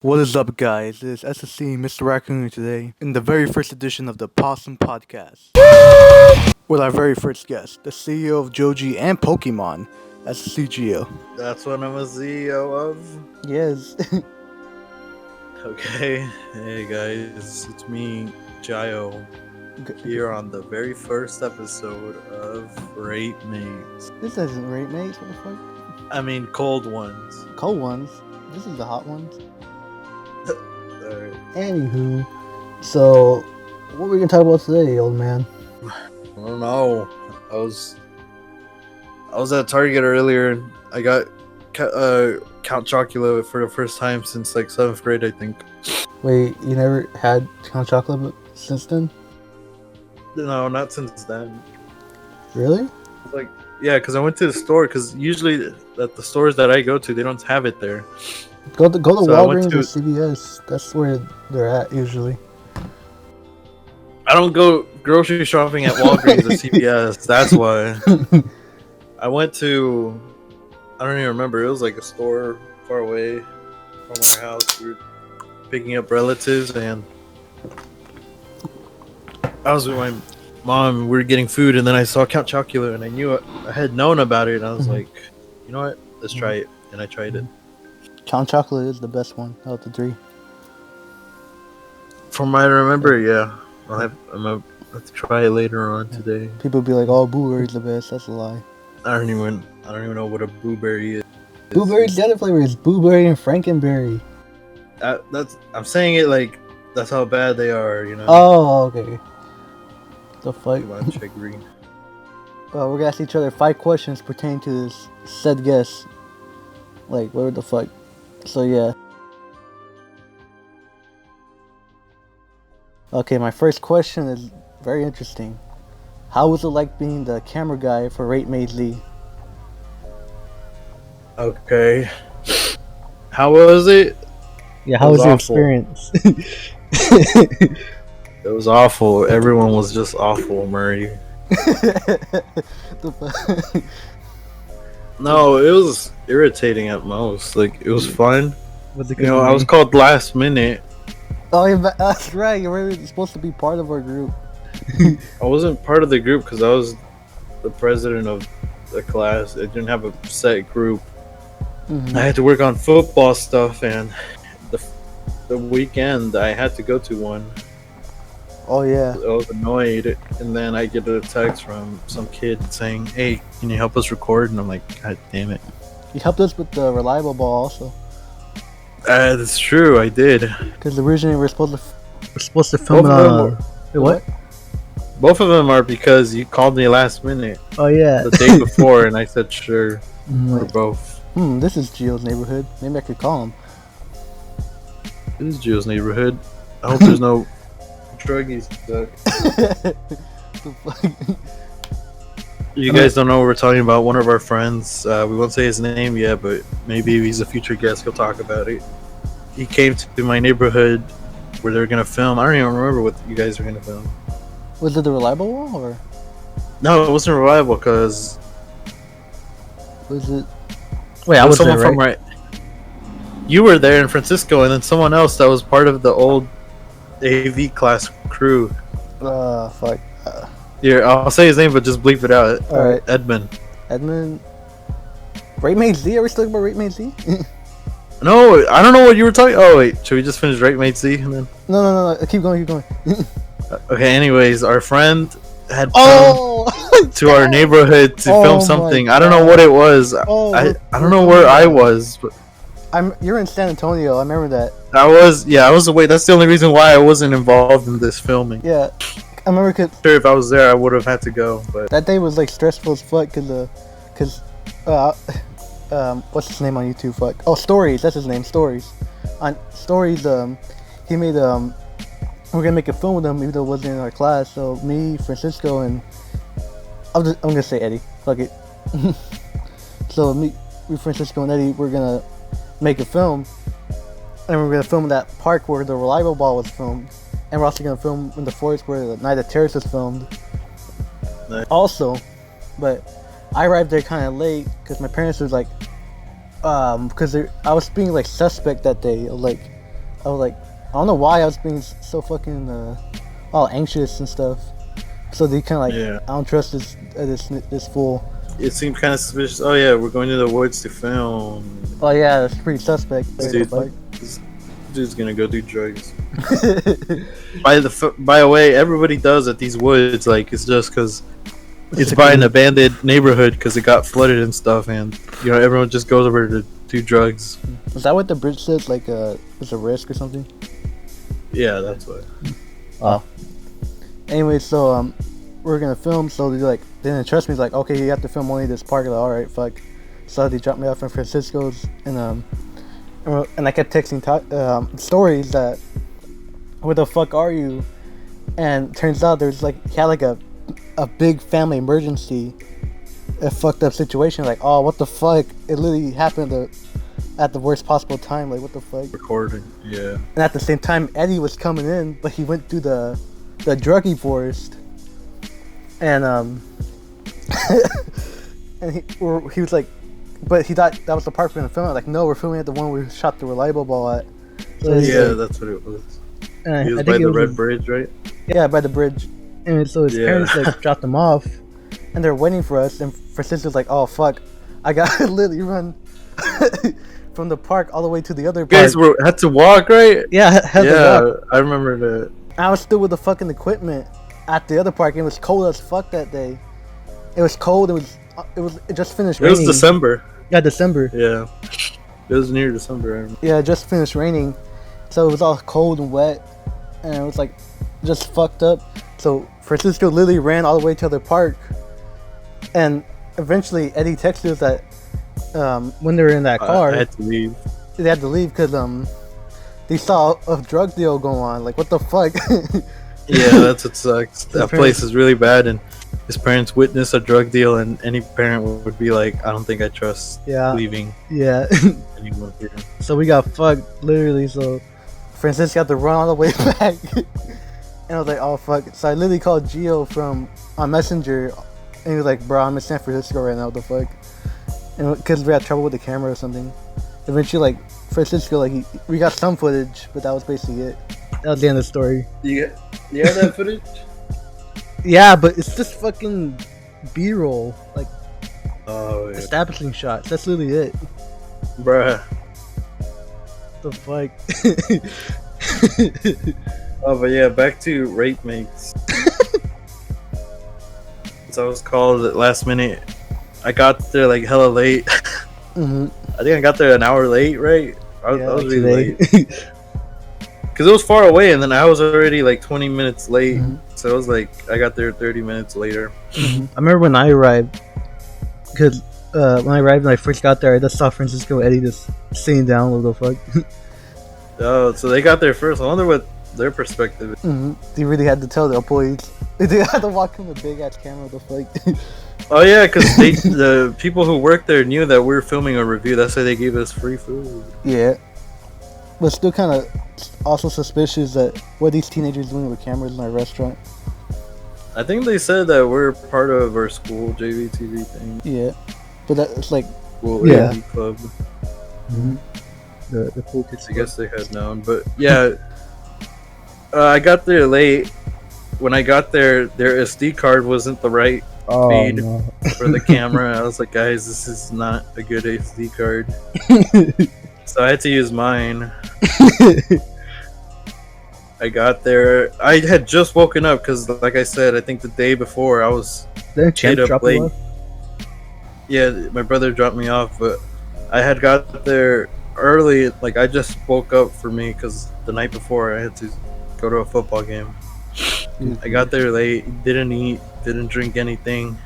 What is up, guys? It is SFC Mr. Raccoon today in the very first edition of the Possum podcast with our very first guest, the CEO of Joji and Pokemon, SCGO. That's what I'm a CEO of. Yes. Okay. Hey guys, it's me, Jayo, here on the very first episode of Remake. This isn't Rate Mates, what the fuck? I mean, cold ones. Cold ones. This is the hot ones. Alright. Anywho, so what are we gonna talk about today, old man? I don't know. I was at Target earlier and I got Count Chocula for the first time since like 7th grade, I think. Wait, you never had Count Chocolate since then? No, not since then. Really? Like, yeah, because I went to the store. Because usually at the stores that I go to, they don't have it there. Go to So Walgreens or CVS. That's where they're at usually. I don't go grocery shopping at Walgreens or CVS. That's why. I went to, I don't even remember. It was like a store far away from our house. We were picking up relatives, and I was with my mom. We were getting food, and then I saw Count Chocula, and I knew I had known about it. And I was like, you know what? Let's try it. And I tried it. Count Chocolate is the best one out of the three. From what I remember, yeah. I'm gonna have to try it later on today. People be like, "Oh, Blueberry's the best." That's a lie. I don't even know what a blueberry is. Blueberry's the other flavor. It's blueberry and frankenberry. I'm saying it like that's how bad they are, you know. Oh, okay. The fuck. Come on, check green. We're gonna ask each other 5 questions pertaining to this said guess. Like, what the fuck? So yeah. Okay, my first question is very interesting. How was it like being the camera guy for Rate Made Z? Okay. How was it? Yeah, how was your experience? It was awful. Everyone was just awful, Murray. The fuck? No, it was irritating at most. Like, it was fun. What's it You know, I was called last minute. Oh, yeah, that's right. You're really supposed to be part of our group. I wasn't part of the group because I was the president of the class. I didn't have a set group. Mm-hmm. I had to work on football stuff, and the weekend I had to go to one. Oh yeah. I was annoyed, and then I get a text from some kid saying, "Hey, can you help us record?" And I'm like, "God damn it!" You helped us with the reliable ball also. That's true, I did. Because originally we're supposed to film it on. What? Both of them are because you called me last minute. Oh yeah. The day before, and I said sure for both. This is Gio's neighborhood. Maybe I could call him. This is Gio's neighborhood. I hope there's no druggies stuck. The fuck? You guys don't know what we're talking about. One of our friends, we won't say his name yet, but maybe if he's a future guest, he'll talk about it. He came to my neighborhood where they were going to film. I don't even remember what you guys were going to film. Was it the reliable wall or? No, it wasn't reliable because... Was it? Wait, I was there, right? You were there in Francisco, and then someone else that was part of the old AV class crew. Fuck. Here, I'll say his name, but just bleep it out. Alright. Edmund. Rate Made Z? Are we still talking about Rate Made Z? No, I don't know what you were talking. Oh wait, should we just finish Rate Mate Z and then? No. Keep going. Okay. Anyways, our friend had Oh! to our neighborhood to film something. I don't know what it was. Oh, I don't know where I was, but you're in San Antonio. I remember that. I was away. That's the only reason why I wasn't involved in this filming. Yeah, I remember. Sure, if I was there, I would have had to go. But that day was like stressful as fuck what's his name on YouTube? Fuck. Oh, Stories. That's his name. Stories. On Stories, he made we're gonna make a film with him, even though it wasn't in our class. So me, Francisco, and I'm gonna say Eddie. Fuck it. So me, Francisco, and Eddie, we're gonna make a film, and we're gonna film in that park where the reliable ball was filmed, and we're also gonna film in the forest where the Night of Terrace was filmed. Nice. Also, but I arrived there kind of late because my parents was like, because I was being like suspect that day, like I was like, I don't know why I was being so fucking all anxious and stuff. So they kind of like, Yeah. I don't trust this fool. It seemed kind of suspicious. Oh yeah, we're going to the woods to film. Oh yeah, that's pretty suspect. This dude's gonna go do drugs. By the way, everybody does at these woods. Like it's just because it's by an abandoned neighborhood because it got flooded and stuff, and you know everyone just goes over to do drugs. Is that what the bridge says? Like, it's a risk or something? Yeah, that's what. Oh. Anyway, so we're gonna film. So they didn't trust me. It's like, okay, you have to film only this part. Like, all right, fuck. So they dropped me off in Francisco's, and I kept texting stories that, where the fuck are you? And turns out there's like he had like a big family emergency, a fucked up situation. Like, oh, what the fuck? It literally happened at the worst possible time. Like, what the fuck? Recording, yeah. And at the same time, Eddie was coming in, but he went through the druggy forest, and and he was like, but he thought that was the part we're gonna film. Like, no, we're filming at the one we shot the reliable ball at. So yeah, that's what it was. He was by the red bridge, right? Yeah, by the bridge. And so his parents like dropped him off, and they're waiting for us. And Francisco's like, "Oh fuck, I got literally run from the park all the way to the other park." You guys had to walk, right? Yeah, had to walk. I remember that. I was still with the fucking equipment at the other park. And it was cold as fuck that day. It was cold. It just finished raining. It was December. Yeah, December. Yeah, it was near December. Yeah, it just finished raining, so it was all cold and wet, and it was like just fucked up. So Francisco literally ran all the way to the park, and eventually Eddie texted us that when they were in that car, I had to leave. They had to leave because they saw a drug deal go on. Like, what the fuck? Yeah, that's what sucks. That place is really bad, and his parents witnessed a drug deal, and any parent would be like, I don't think I trust leaving anyone here. So we got fucked, literally. So Francisco had to run all the way back. And I was like, oh fuck. So I literally called Gio on Messenger, and he was like, bro, I'm in San Francisco right now, what the fuck? And because we had trouble with the camera or something. Eventually, like, Francisco, like, we got some footage, but that was basically it. That was the end of the story. You have that footage? Yeah, but it's just fucking B-roll, like, establishing shots. That's literally it. Bruh. The fuck? Oh, but yeah, back to rape mates. So I was called at last minute. I got there like hella late. Mm-hmm. I think I got there an hour late, right? I was really late. Because it was far away, and then I was already like 20 minutes late. Mm-hmm. So it was like I got there 30 minutes later. Mm-hmm. I remember when I arrived, because when I first got there, I just saw Francisco and Eddie just sitting down. What the fuck? Oh, so they got there first. I wonder what their perspective is. Mm-hmm. They really had to tell the employees. They had to walk in with a big ass camera. What the fuck? Oh yeah, because the people who worked there knew that we were filming a review. That's why they gave us free food. Yeah, but still kind of also suspicious that what are these teenagers doing with cameras in our restaurant? I think they said that we're part of our school JVTV thing. Yeah, but that's like AV club. Mm-hmm. The cool kids. I guess they had known, but yeah, I got there late. When I got there, their SD card wasn't the right feed for the camera. I was like, guys, this is not a good SD card. So I had to use mine. I got there. I had just woken up because, like I said, I think the day before I was stayed up late. Yeah, my brother dropped me off, but I had got there early. Like I just woke up for me because the night before I had to go to a football game. I got there late, didn't eat, didn't drink anything,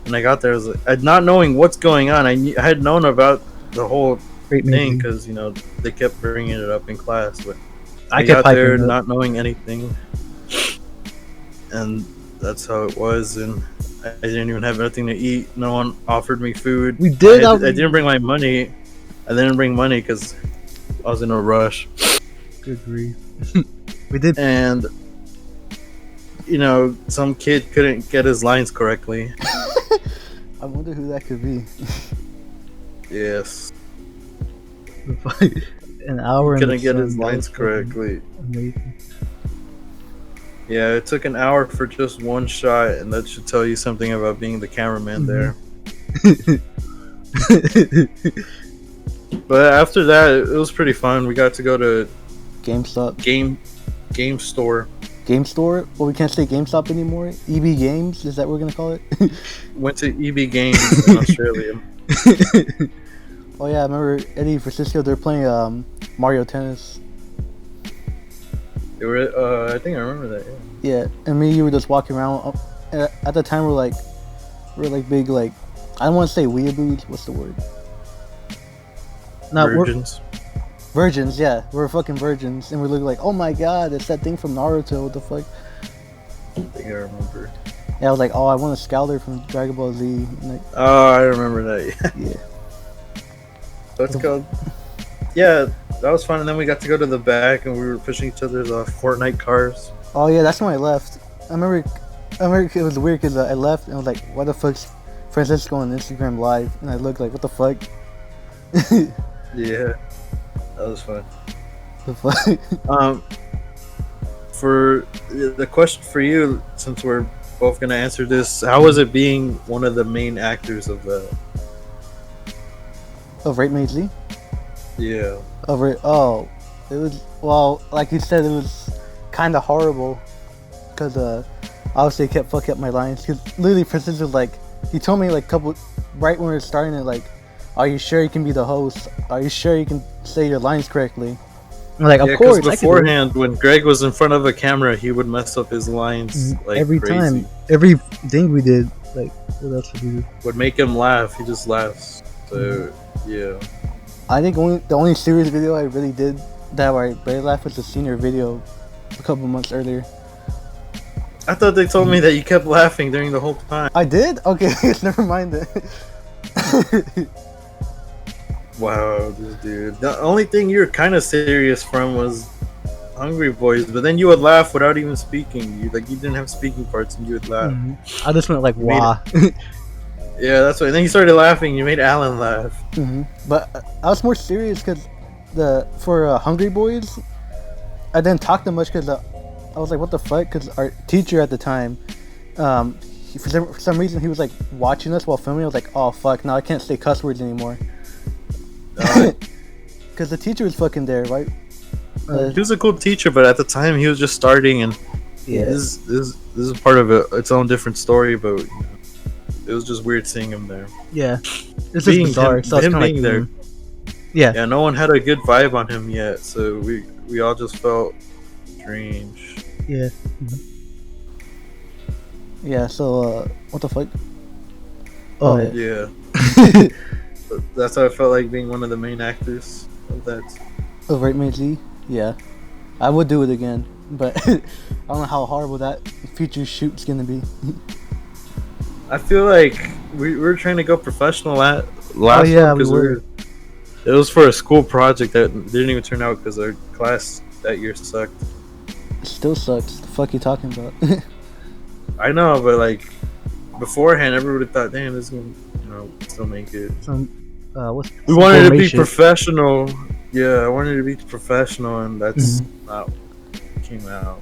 and I got there. I was like, not knowing what's going on. I had known about the whole thing because they kept bringing it up in class, but I got there not knowing anything, and that's how it was. And I didn't even have anything to eat. No one offered me food. We did. I didn't bring my money. I didn't bring money because I was in a rush. Good grief. We did. And some kid couldn't get his lines correctly. I wonder who that could be. Yes. an hour. He couldn't get his lines correctly. Amazing. Yeah, it took an hour for just one shot, and that should tell you something about being the cameraman there. But after that, it was pretty fun. We got to go to GameStop. Game store. Game store? Well, we can't say GameStop anymore. EB Games, is that what we're gonna call it? Went to EB Games in Australia. Oh yeah, I remember Eddie Francisco. They're playing Mario Tennis. They were, I think I remember that. Yeah, and me and you were just walking around. At the time, we're like big, like, I don't want to say weeaboos. What's the word? Virgins. Virgins, yeah. We're fucking virgins. And we're looking like, oh my god, it's that thing from Naruto. What the fuck? I think I remember. Yeah, I was like, oh, I want a Scouter from Dragon Ball Z. Like, Oh, I remember that. yeah. Let's go. Yeah, that was fun. And then we got to go to the back, and we were pushing each other's Fortnite cars. Oh yeah, that's when I left. I remember it was weird because I left and I was like, why the fuck's Francisco on Instagram Live? And I looked like, what the fuck? Yeah, that was fun. The fuck? For the question for you, since we're both gonna answer this, how was it being one of the main actors of the? Of Remake Z? Yeah. Oh, it was, well, like you said, it was kind of horrible because obviously I kept fucking up my lines because literally Francis was like, he told me like right when we were starting it, like, are you sure you can be the host? Are you sure you can say your lines correctly? I'm like, of course. Beforehand, when Greg was in front of a camera, he would mess up his lines like every crazy. time, every thing we did. Like, what else would we do? Would make him laugh. He just laughs. So yeah. I think the only serious video I really did that I barely laughed was the senior video a couple months earlier. I thought they told me that you kept laughing during the whole time. I did? Okay, never mind that. Wow, this dude. The only thing you were kind of serious from was Hungry Boys, but then you would laugh without even speaking. You didn't have speaking parts, and you would laugh. Mm-hmm. I just went like, "Wow." Yeah, that's why. And then you started laughing. You made Alan laugh. Mm-hmm. But I was more serious because for Hungry Boys, I didn't talk that much because I was like, "What the fuck?" Because our teacher at the time, for some reason, he was like watching us while filming. I was like, "Oh fuck! Now I can't say cuss words anymore." Because the teacher was fucking there, right? He was a cool teacher, but at the time he was just starting, and yeah, this is part of its own different story. But you know, it was just weird seeing him there. Yeah, it's just bizarre. So him being there. Yeah, no one had a good vibe on him yet, so we all just felt strange. Yeah. Mm-hmm. Yeah. So what the fuck? Oh yeah. That's how I felt like being one of the main actors of that. Of Remake Z? Yeah. I would do it again, but I don't know how horrible that future shoot's gonna be. I feel like we were trying to go professional last yeah, one because it was for a school project that didn't even turn out because our class that year sucked. It still sucks. The fuck you talking about? I know, but like beforehand, everybody thought, "Damn, this is gonna, still make it." We wanted to be professional. Yeah, I wanted to be professional, and that's not what came out.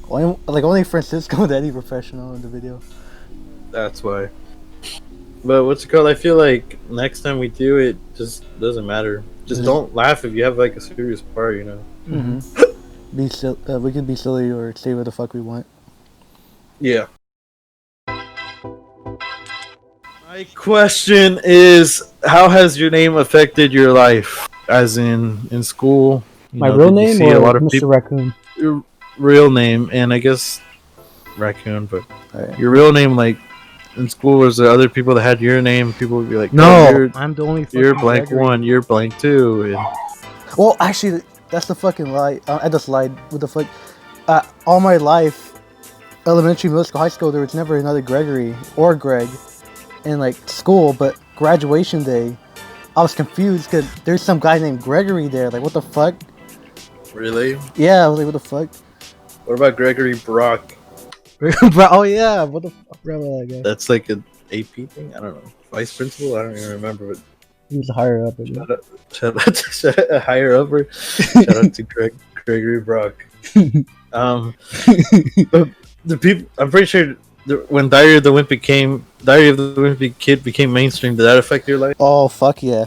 Only Francisco that he professional in the video. That's why. But what's it called? I feel like next time we do it, just doesn't matter. Just don't laugh if you have like a serious part, you know. Mm-hmm. We could be silly or say what the fuck we want. Yeah. My question is, how has your name affected your life? As in school? My real name or a lot of Mr. Raccoon? Your real name, and I guess Raccoon, but right. Your real name, like in school, was there other people that had your name? People would be like, "No, I'm the only. You're blank Gregory. 1, you're blank 2." And... Well, actually, that's the fucking lie. I just lied. What the fuck? All my life, elementary, middle school, high school, there was never another Gregory or Greg in like school, but graduation day, I was confused because there's some guy named Gregory there. Like, what the fuck? Really? Yeah, I was like, what the fuck? What about Gregory Brock? Oh yeah, what the fuck about that guy? That's like an AP thing? I don't know. Vice principal? I don't even remember. But He was a higher up. Shout out to higher upper. Shout out to Gregory Brock. But the people, I'm pretty sure when Diary of the Wimpy Kid became mainstream, did that affect your life? Oh fuck yeah!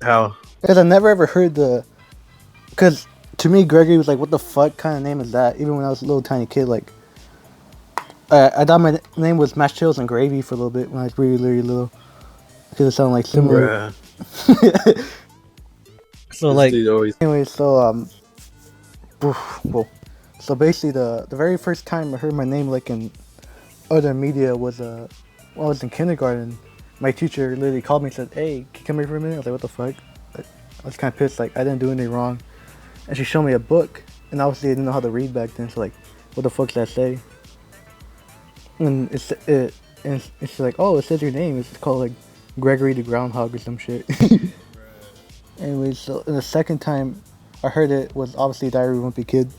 How? Because I never ever heard Because to me, Gregory was like, "What the fuck kind of name is that?" Even when I was a little tiny kid, like, I thought my name was Mashed Potatoes and Gravy for a little bit when I was really, really little. Because it sounded like similar. So like, anyway, so well, so basically the very first time I heard my name like in other media was when I was in kindergarten. My teacher literally called me and said, "Hey, can you come here for a minute?" I was like, "What the fuck?" Like, I was kind of pissed, like I didn't do anything wrong. And she showed me a book, and obviously I didn't know how to read back then, so like, what the fuck does that say? And it's like, oh, it says your name. It's called like Gregory the Groundhog or some shit. Anyway, so the second time I heard it was obviously Diary of a Wimpy Kid.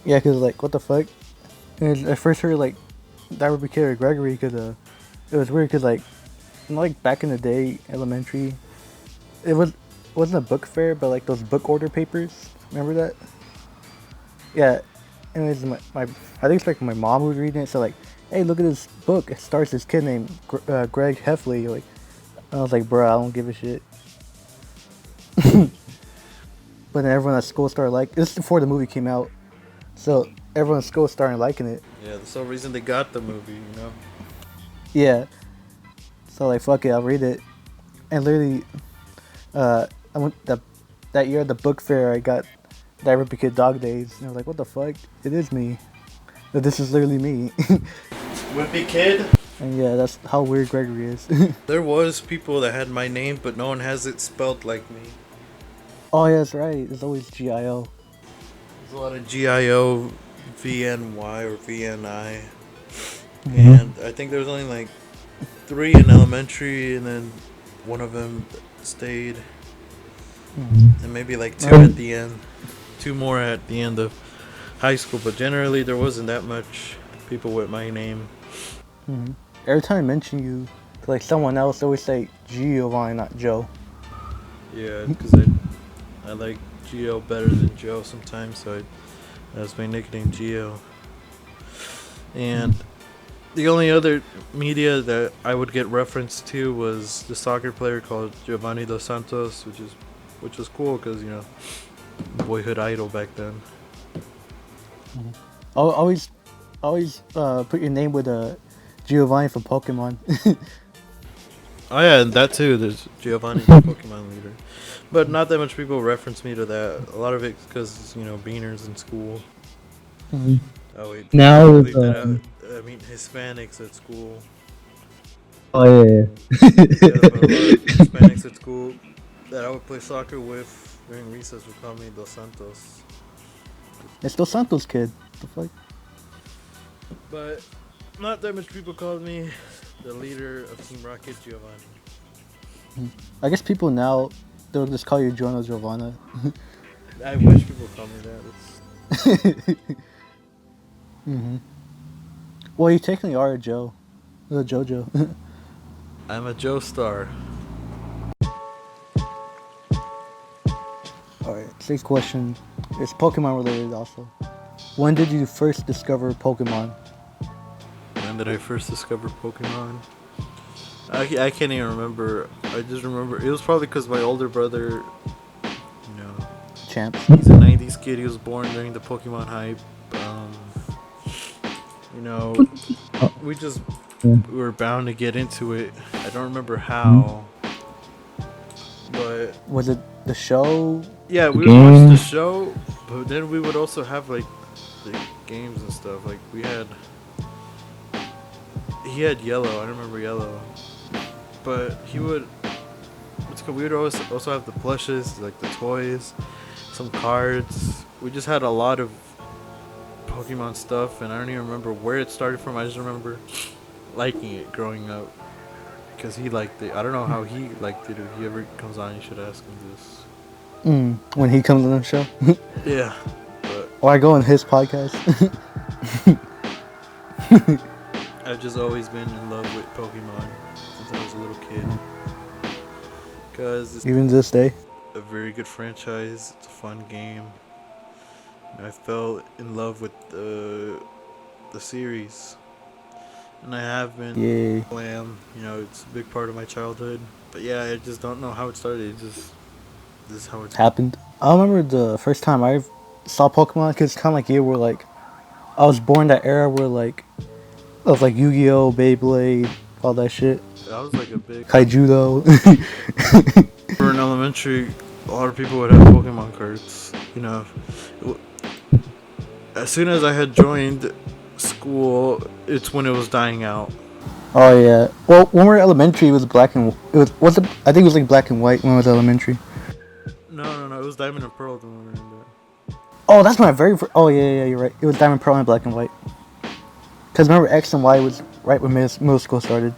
Yeah, cause like, what the fuck? And I first heard like Diary of a Wimpy Kid or Gregory, cause it was weird, cause like, you know, like back in the day, elementary, wasn't a book fair, but like those book order papers. Remember that? Yeah. Anyways, my I think it's like my mom was reading it. So like, hey, look at this book. It stars this kid named Greg Heffley. Like, I was like, bro, I don't give a shit. But then everyone at school started this is before the movie came out, so everyone at school started liking it. Yeah, that's the reason they got the movie, you know. Yeah. So like, fuck it, I'll read it. And literally, I went that year at the book fair. I got Diary of a Kid Dog Days, and I was like, what the fuck? It is me. This is literally me. Wimpy Kid. And yeah, that's how weird Gregory is. There was people that had my name, but no one has it spelled like me. Oh yeah, that's right. There's always GIO. There's a lot of GIO, VNY or VNI, and I think there was only like 3 in elementary, and then one of them stayed, and maybe like 2 at the end, 2 more at the end of high school. But generally, there wasn't that much people with my name. Every time I mention you to like someone else, they always say Giovanni, not Joe. Yeah, because I like Geo better than Joe sometimes, so that's my nickname, Geo. And the only other media that I would get referenced to was the soccer player called Giovanni Dos Santos, which was cool because, you know, boyhood idol back then. Always put your name with Giovanni from Pokemon. Oh yeah, and that too. There's Giovanni, the Pokemon leader. But not that much people reference me to that. A lot of it's because, you know, beaners in school. Oh wait. Now I mean Hispanics at school. Oh yeah. Yeah, but a lot of Hispanics at school that I would play soccer with during recess would call me Dos Santos. It's Dos Santos kid. What the fuck? But not that much people called me the leader of Team Rocket, Giovanni. I guess people now they'll just call you Giorno Giovanna. I wish people called me that. Well, you technically are a Joe. A JoJo. I'm a Joe Star. Alright, next question. It's Pokemon related also. When did you first discover Pokemon? When did I first discover Pokemon? I can't even remember. I just remember it was probably because my older brother, you know, Champ. he's a 90s kid. He was born during the Pokemon hype. You know, we were bound to get into it. I don't remember how, but Was it the show? yeah, we would watch the show, but then we would also have like the games and stuff. Like he had Yellow. I remember Yellow, but we would also have the plushes, like the toys, some cards. We just had a lot of Pokemon stuff, and I don't even remember where it started from. I just remember liking it growing up because he liked it. I don't know how he liked it. If he ever comes on, you should ask him this. When he comes on the show? Yeah. But Or I go on his podcast. I've just always been in love with Pokemon since I was a little kid. because it's Even to this day. a very good franchise. It's a fun game. I fell in love with the series, and I have been. Yay. Glam, it's a big part of my childhood. But yeah, I just don't know how it started. This is how it's Happened. I remember the first time I saw Pokemon, because it's kind of like you were like, I was born that era where like, of like Yu-Gi-Oh, Beyblade, all that shit. I was like a big Kaijudo. For an elementary, a lot of people would have Pokemon cards. As soon as I had joined school, it's when it was dying out. Oh yeah. Well, when we were elementary, it was black and I think it was like black and white when I was elementary. No, it was Diamond and Pearl when we were in there. Oh, that's my very first. Oh yeah, you're right. It was Diamond, Pearl, and black and white. Cause remember X and Y was right when middle school started.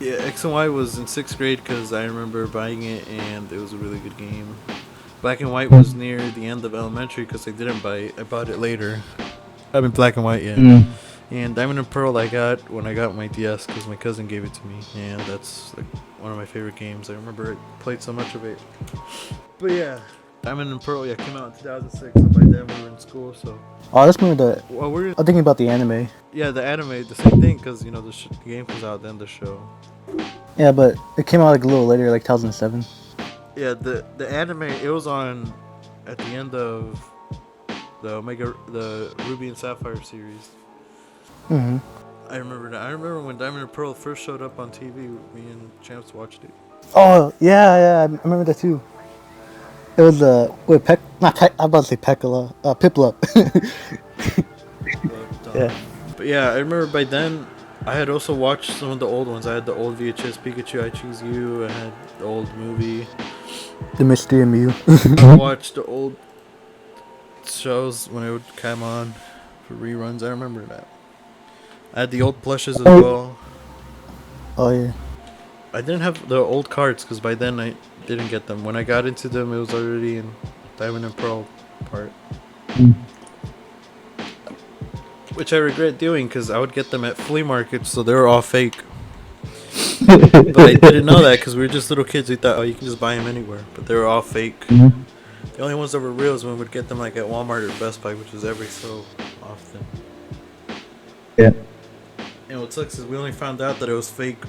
Yeah, X and Y was in 6th grade because I remember buying it and it was a really good game. Black and White was near the end of elementary because I didn't buy it. I bought it later. I haven't Black and White yet. And Diamond and Pearl I got when I got my DS because my cousin gave it to me. And that's like one of my favorite games. I remember I played so much of it. But yeah, Diamond and Pearl came out in 2006. So by then we were in school, so... Oh, that's more the... Well, I'm thinking about the anime. Yeah, the anime, the same thing because, the game comes out, then the show. Yeah, but it came out like a little later, like 2007. Yeah, the anime, it was on at the end of the Ruby and Sapphire series. Mm-hmm. I remember that. I remember when Diamond and Pearl first showed up on TV, me and Champs watched it. Oh, yeah, I remember that too. It was, I'm about to say Piplup. Yeah. But yeah, I remember by then, I had also watched some of the old ones. I had the old VHS Pikachu, I Choose You. I had the old movie. The Mystery of Mew. I watched the old shows when it would come on for reruns. I remember that. I had the old plushes as well. Oh, yeah. I didn't have the old cards because by then I didn't get them. When I got into them, it was already in Diamond and Pearl part. Which I regret doing because I would get them at flea markets, so they were all fake. But I didn't know that because we were just little kids. We thought, you can just buy them anywhere. But they were all fake. The only ones that were real is when we would get them like at Walmart or Best Buy, which was every so often. Yeah. And what sucks is we only found out that it was fake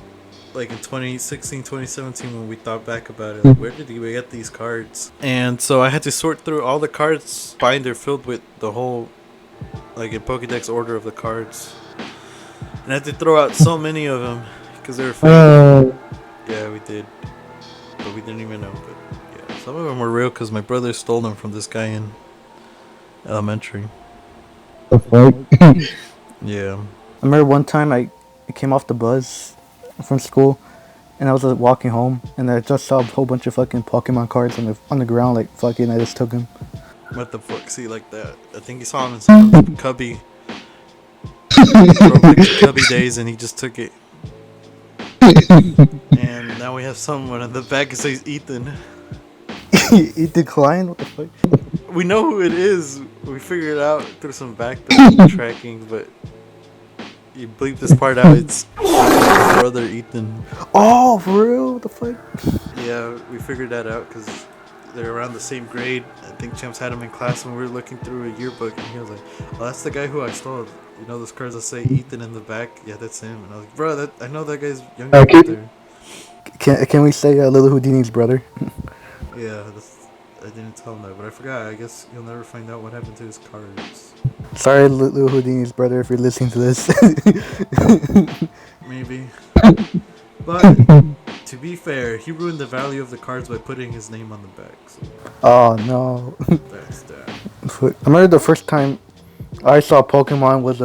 like in 2016, 2017 when we thought back about it. Like, where did we get these cards? And so I had to sort through all the cards binder filled with the whole, like in Pokédex order of the cards. And I had to throw out so many of them because they were fake. Yeah, we did. But we didn't even know. But yeah, some of them were real because my brother stole them from this guy in elementary. The fuck? Yeah. I remember one time I came off the bus from school and I was walking home and I just saw a whole bunch of fucking Pokemon cards on the ground, like fucking I just took them. What the fuck? See, like that. I think he saw him in some Cubby. Cubby days and he just took it. And now we have someone on the back that says Ethan. Ethan Klein? What the fuck? We know who it is. We figured it out through some back tracking, but you bleep this part out. It's my brother Ethan. Oh, for real? What the fuck? Yeah, we figured that out because they're around the same grade. I think Champs had him in class when we were looking through a yearbook, and he was like, "Oh, that's the guy who I stole. You know those cards that say Ethan in the back? Yeah, that's him." And I was like, "Bro, I know that guy's younger out there." Can we say Little Houdini's brother? Yeah, I didn't tell him that, but I forgot. I guess you'll never find out what happened to his cards. Sorry, Little Houdini's brother, if you're listening to this. Maybe. But, to be fair, he ruined the value of the cards by putting his name on the back. So Oh, no. that's that. I remember the first time I saw Pokemon was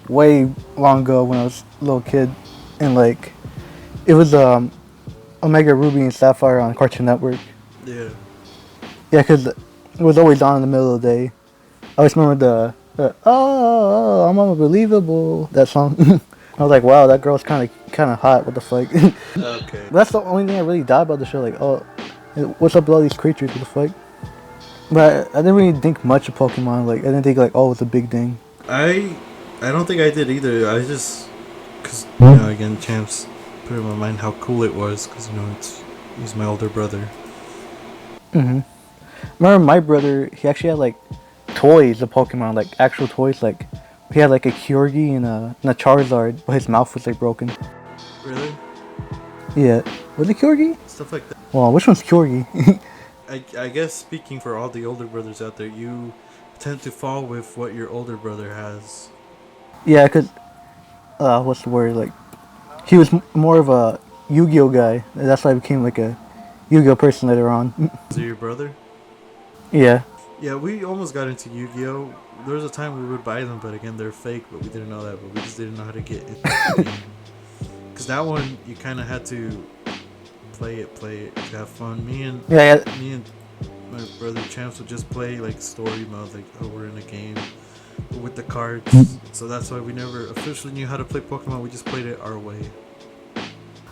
way long ago when I was a little kid. And, like, it was Omega Ruby and Sapphire on Cartoon Network. Yeah. Yeah, because it was always on in the middle of the day. I always remember the I'm unbelievable, that song. I was like, wow, that girl's kind of hot. What the fuck? Okay. That's the only thing I really thought about the show. Like, oh, what's up with all these creatures? What the fuck? But I didn't really think much of Pokemon. Like, I didn't think like, oh, it's a big thing. I don't think I did either. I just, because, again, Champs put in my mind how cool it was, because, it's He's my older brother. Remember my brother? He actually had like toys of Pokemon, like actual toys. Like he had like a Kyurgi and a Charizard, but his mouth was like broken. Really? Yeah, was it Kyurgi? Stuff like that. Well, which one's Kyurgi? I guess speaking for all the older brothers out there, you tend to fall with what your older brother has. Yeah, cause what's the word? Like he was more of a Yu-Gi-Oh guy. That's why I became like a Yu-Gi-Oh person later on. Is it your brother? Yeah. Yeah, we almost got into Yu-Gi-Oh. There was a time we would buy them, but again, they're fake. But we didn't know that. But we just didn't know how to get into the game. Because that one, you kind of had to play it to have fun. Me and my brother Champs would just play like story mode, like oh we're in a game, but with the cards. So that's why we never officially knew how to play Pokemon. We just played it our way.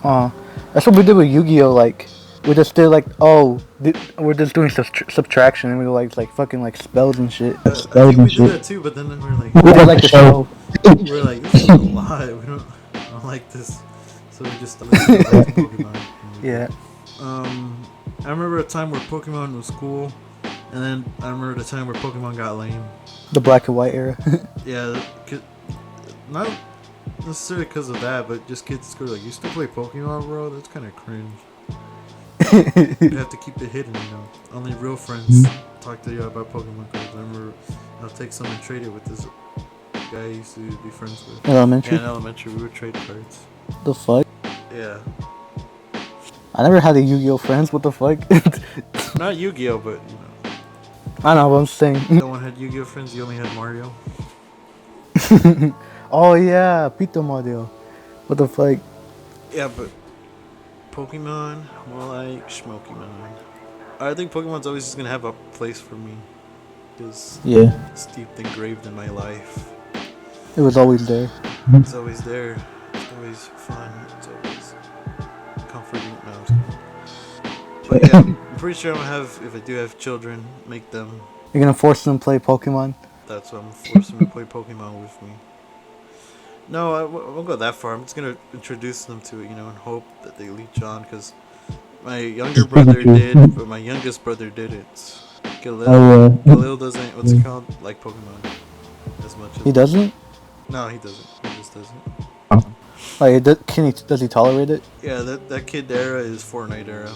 That's what we did with Yu-Gi-Oh. Like we just did like we're just doing subtraction and we like fucking like spells and shit. I think we did that too, but then we're like, We did like the show. we're like this is a lot. I don't like this. So we just started Pokemon. Yeah. I remember a time where Pokemon was cool, and then I remember the time where Pokemon got lame. The black and white era. Yeah, not necessarily because of that, but just kids go like, you still play Pokemon, bro? That's kind of cringe. You have to keep it hidden, you know. Only real friends talk to you about Pokemon cards. I remember I'll take some and trade it with this guy I used to be friends with. Elementary? Yeah, in elementary, we would trade cards. The fuck? Yeah. I never had a Yu-Gi-Oh friends. What the fuck? Not Yu-Gi-Oh, but, you know. I know what I'm saying. No one had Yu-Gi-Oh friends, you only had Mario. Oh yeah, Pito Mario. What the fuck? Yeah, but Pokemon, more like Smokemon. I think Pokemon's always just gonna have a place for me. Because it's deep engraved in my life. It was always there. It's always there. It's always fun. It's always comforting. No, I'm just kidding. But yeah, I'm pretty sure I'm gonna have, if I do have children, make them. You're gonna force them to play Pokemon? That's what I'm forcing them to play Pokemon with me. No, I won't go that far. I'm just gonna introduce them to it, you know, and hope that they leech on. Because my younger brother did, but my youngest brother didn't. Khalil doesn't. What's it called? Like Pokemon as much as He doesn't? No, he doesn't. He just doesn't. Like, does he tolerate it? Yeah, that kid era is Fortnite era.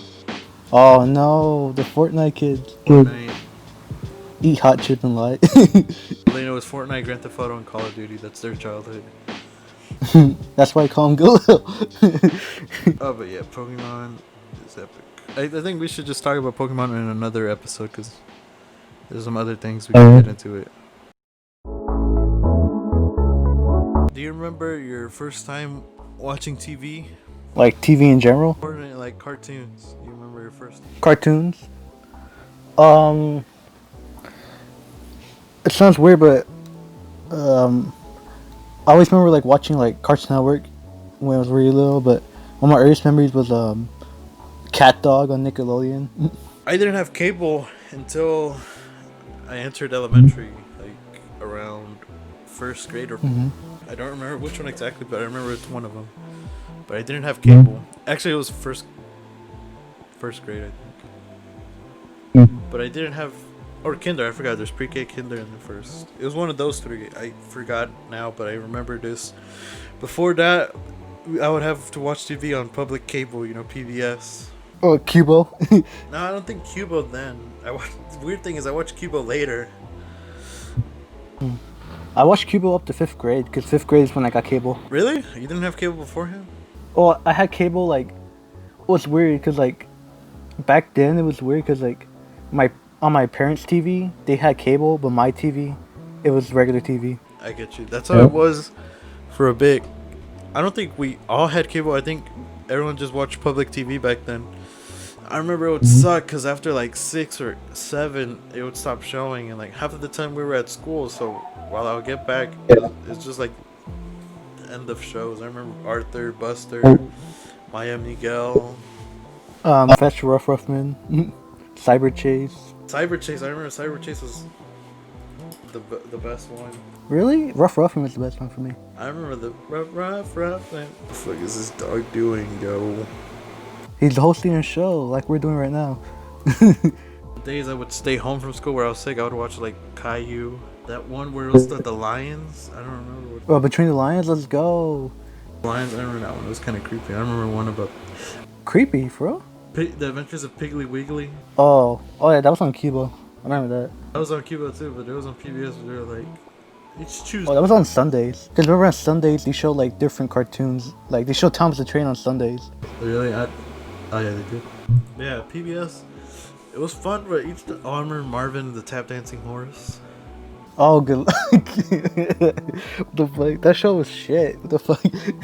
Oh no, the Fortnite kids. Fortnite. Eat hot chip and lie. They know it's Fortnite, Grand Theft Auto, and Call of Duty. That's their childhood. That's why I call him Galil. Oh, but yeah, Pokemon is epic. I think we should just talk about Pokemon in another episode because there's some other things we can get into it. Do you remember your first time watching TV? Like TV in general? Or like cartoons? Do you remember your first? Cartoons? It sounds weird, but I always remember like watching like Cartoon Network when I was really little. But one of my earliest memories was Cat Dog on Nickelodeon. I didn't have cable until I entered elementary, like around first grade or. I don't remember which one exactly, but I remember it's one of them. But I didn't have cable. Actually, it was first grade, I think. But I didn't have, or kinder. I forgot. There's pre-K, kinder, and the first. It was one of those three. I forgot now, but I remember this. Before that, I would have to watch TV on public cable. You know, PBS. Oh, Cubo. No, I don't think Cubo then. The weird thing is I watched Cubo later. I watched Cubo up to 5th grade, because 5th grade is when I got cable. Really? You didn't have cable beforehand? Oh, I had cable, like, it was weird, because, like, back then it was weird, because, like, on my parents' TV, they had cable, but my TV, it was regular TV. I get you. That's how it was for a bit. I don't think we all had cable. I think everyone just watched public TV back then. I remember it would suck because after like 6 or 7, it would stop showing, and like half of the time we were at school. So while I would get back, it's just like the end of shows. I remember Arthur, Buster, Maya, Miguel, Fetch Ruffman, Cyber Chase. Cyber Chase. I remember Cyber Chase was the best one. Really? Ruffman was the best one for me. I remember the Ruffman. What the fuck is this dog doing, yo? He's hosting a show like we're doing right now. The days I would stay home from school where I was sick, I would watch like Caillou. That one where it was the lions. I don't remember what. Well, Between the Lions, let's go. Lions. I remember that one. It was kind of creepy. I remember one about Creepy, bro. The Adventures of Piggly Wiggly. Oh yeah, that was on Cuba. I remember that. That was on Cuba too, but it was on PBS. Where they were like, you just choose. Oh, that was on Sundays. Cause remember on Sundays they show like different cartoons. Like they show Thomas the Train on Sundays. Really? Oh yeah, they did. Yeah, PBS. It was fun, but I remember Marvin the Tap Dancing Horse. Oh, good luck. What the fuck? That show was shit. What the fuck?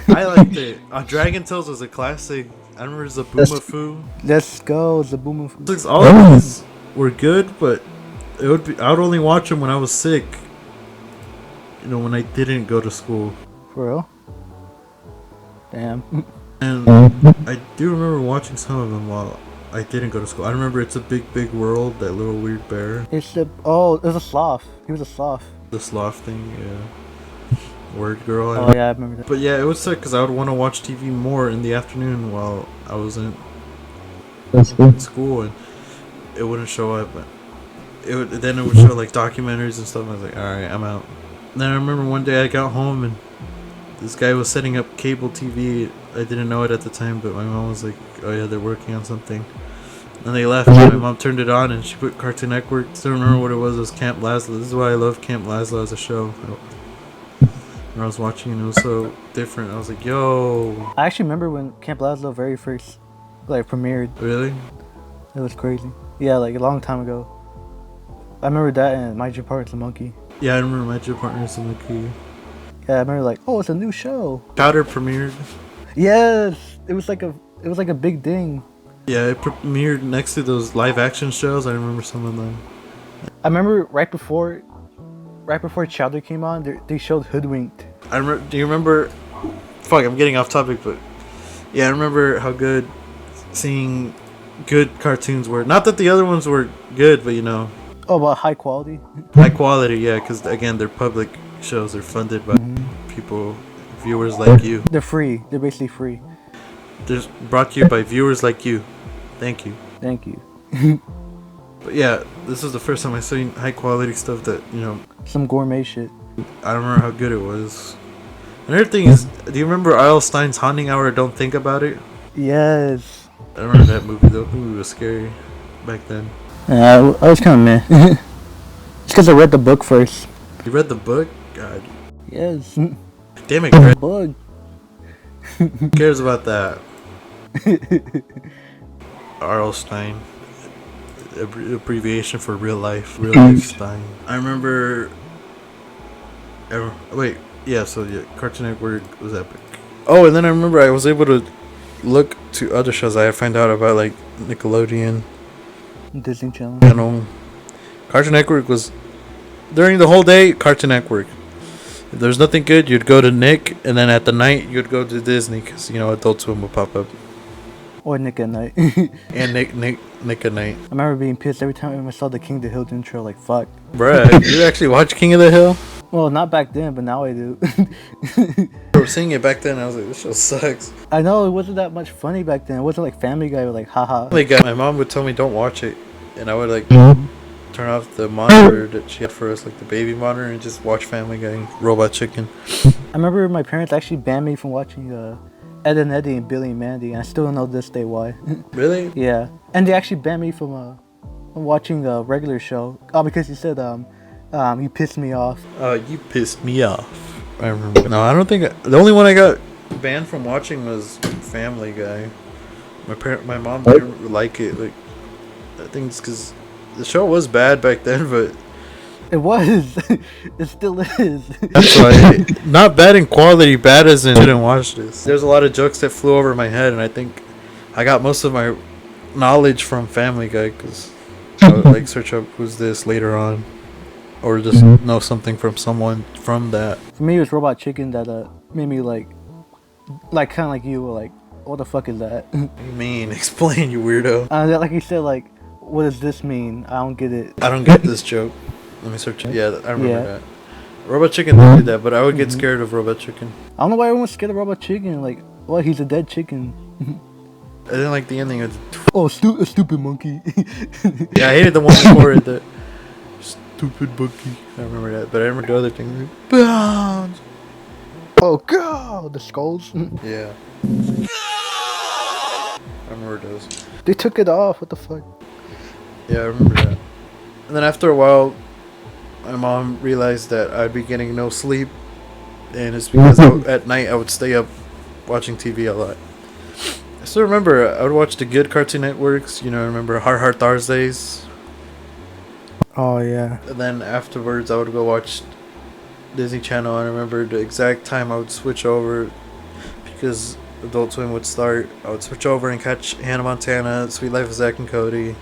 I liked it. Dragon Tales was a classic. I remember Zaboomafoo. Let's go, Zaboomafoo. All of these were good, but I would only watch them when I was sick. You know, when I didn't go to school. For real? Damn. And I do remember watching some of them while I didn't go to school. I remember It's a Big Big World, that little weird bear. It was a sloth. He was a sloth. The sloth thing, yeah. Word Girl. Oh yeah, I remember that. But yeah, it would suck because I would want to watch TV more in the afternoon while I was in school, and it wouldn't show up. Then it would show like documentaries and stuff. And I was like, all right, I'm out. And then I remember one day I got home and this guy was setting up cable TV. I didn't know it at the time, but my mom was like, oh yeah, they're working on something. And they left, and my mom turned it on, and she put Cartoon Network. Still remember what it was. It was Camp Lazlo. This is why I love Camp Lazlo as a show. When I was watching, and it was so different. I was like, yo. I actually remember when Camp Lazlo very first premiered. Really? It was crazy. Yeah, like a long time ago. I remember that and My Gym Partner's a Monkey. Yeah, I remember My Gym Partner's a Monkey. Yeah, I remember oh, it's a new show. Chowder premiered. Yes, it was like a big thing. Yeah, it premiered next to those live action shows. I remember some of them. I remember right before Chowder came on, they showed Hoodwinked. Do you remember? Fuck, I'm getting off topic, but yeah, I remember how good seeing good cartoons were. Not that the other ones were good, but you know. Oh, about high quality. High quality, yeah, because again, they're public shows. They're funded by people, viewers like you. They're free. They're basically free. They're brought to you by viewers like you. Thank you. Thank you. But yeah, this was the first time I seen high quality stuff that, you know. Some gourmet shit. I don't remember how good it was. Another thing is, do you remember I.L. Stein's Haunting Hour? Don't Think About It? Yes. I remember that movie. That movie was scary back then. Yeah, I was kind of meh. It's because I read the book first. You read the book? God. Yes. Damn it, Greg. Bug. Who cares about that? R.L. Stein. Abbreviation for real life. Real life Stein. I remember. Wait. Yeah, so yeah, Cartoon Network was epic. Oh, and then I remember I was able to look to other shows. I found out about like Nickelodeon. Disney Channel. Cartoon Network was during the whole day. Cartoon Network. If there's nothing good, you'd go to Nick, and then at the night you'd go to Disney because you know Adult Swim would pop up. Or Nick at Night. And Nick at Night. I remember being pissed every time I saw the King of the Hill intro. Like fuck. Bruh, you actually watch King of the Hill? Well, not back then, but now I do. I was seeing it back then. I was like, this show sucks. I know it wasn't that much funny back then. It wasn't like Family Guy with like haha. My mom would tell me don't watch it, and I would like turn off the monitor that she had for us, like the baby monitor, and just watch Family Guy and Robot Chicken. I remember my parents actually banned me from watching Ed and Eddie and Billy and Mandy, and I still don't know this day why. Really? Yeah, and they actually banned me from watching the regular show. Oh, because you said you pissed me off. You pissed me off. I remember. No, I don't think the only one I got banned from watching was Family Guy. My mom didn't like it. Like, I think it's because the show was bad back then, but it was. It still is. That's why. Not bad in quality, bad as in didn't watch this. There's a lot of jokes that flew over my head, and I think I got most of my knowledge from Family Guy because I would like search up who's this later on, or just know something from someone from that. For me, it was Robot Chicken that made me like kind of like you were like, what the fuck is that? What do you mean? Explain, you weirdo. Like you said, like, what does this mean? I don't get it. I don't get this joke. Let me search it. Yeah, I remember that. Robot Chicken did that, but I would get scared of Robot Chicken. I don't know why everyone's scared of Robot Chicken. Like, what? He's a dead chicken. I didn't like the ending of Oh, a stupid monkey. Yeah, I hated the one before it. The stupid monkey. I remember that, but I remember the other thing. Bounce. Oh god, the skulls. Yeah. I remember those. They took it off. What the fuck? Yeah, I remember that. And then after a while, my mom realized that I'd be getting no sleep, and it's because at night I would stay up watching TV a lot. I still remember I would watch the good Cartoon Networks. You know, I remember Hard Thursdays. Oh yeah. And then afterwards, I would go watch Disney Channel. I remember the exact time I would switch over because Adult Swim would start. I would switch over and catch Hannah Montana, Sweet Life of Zack and Cody.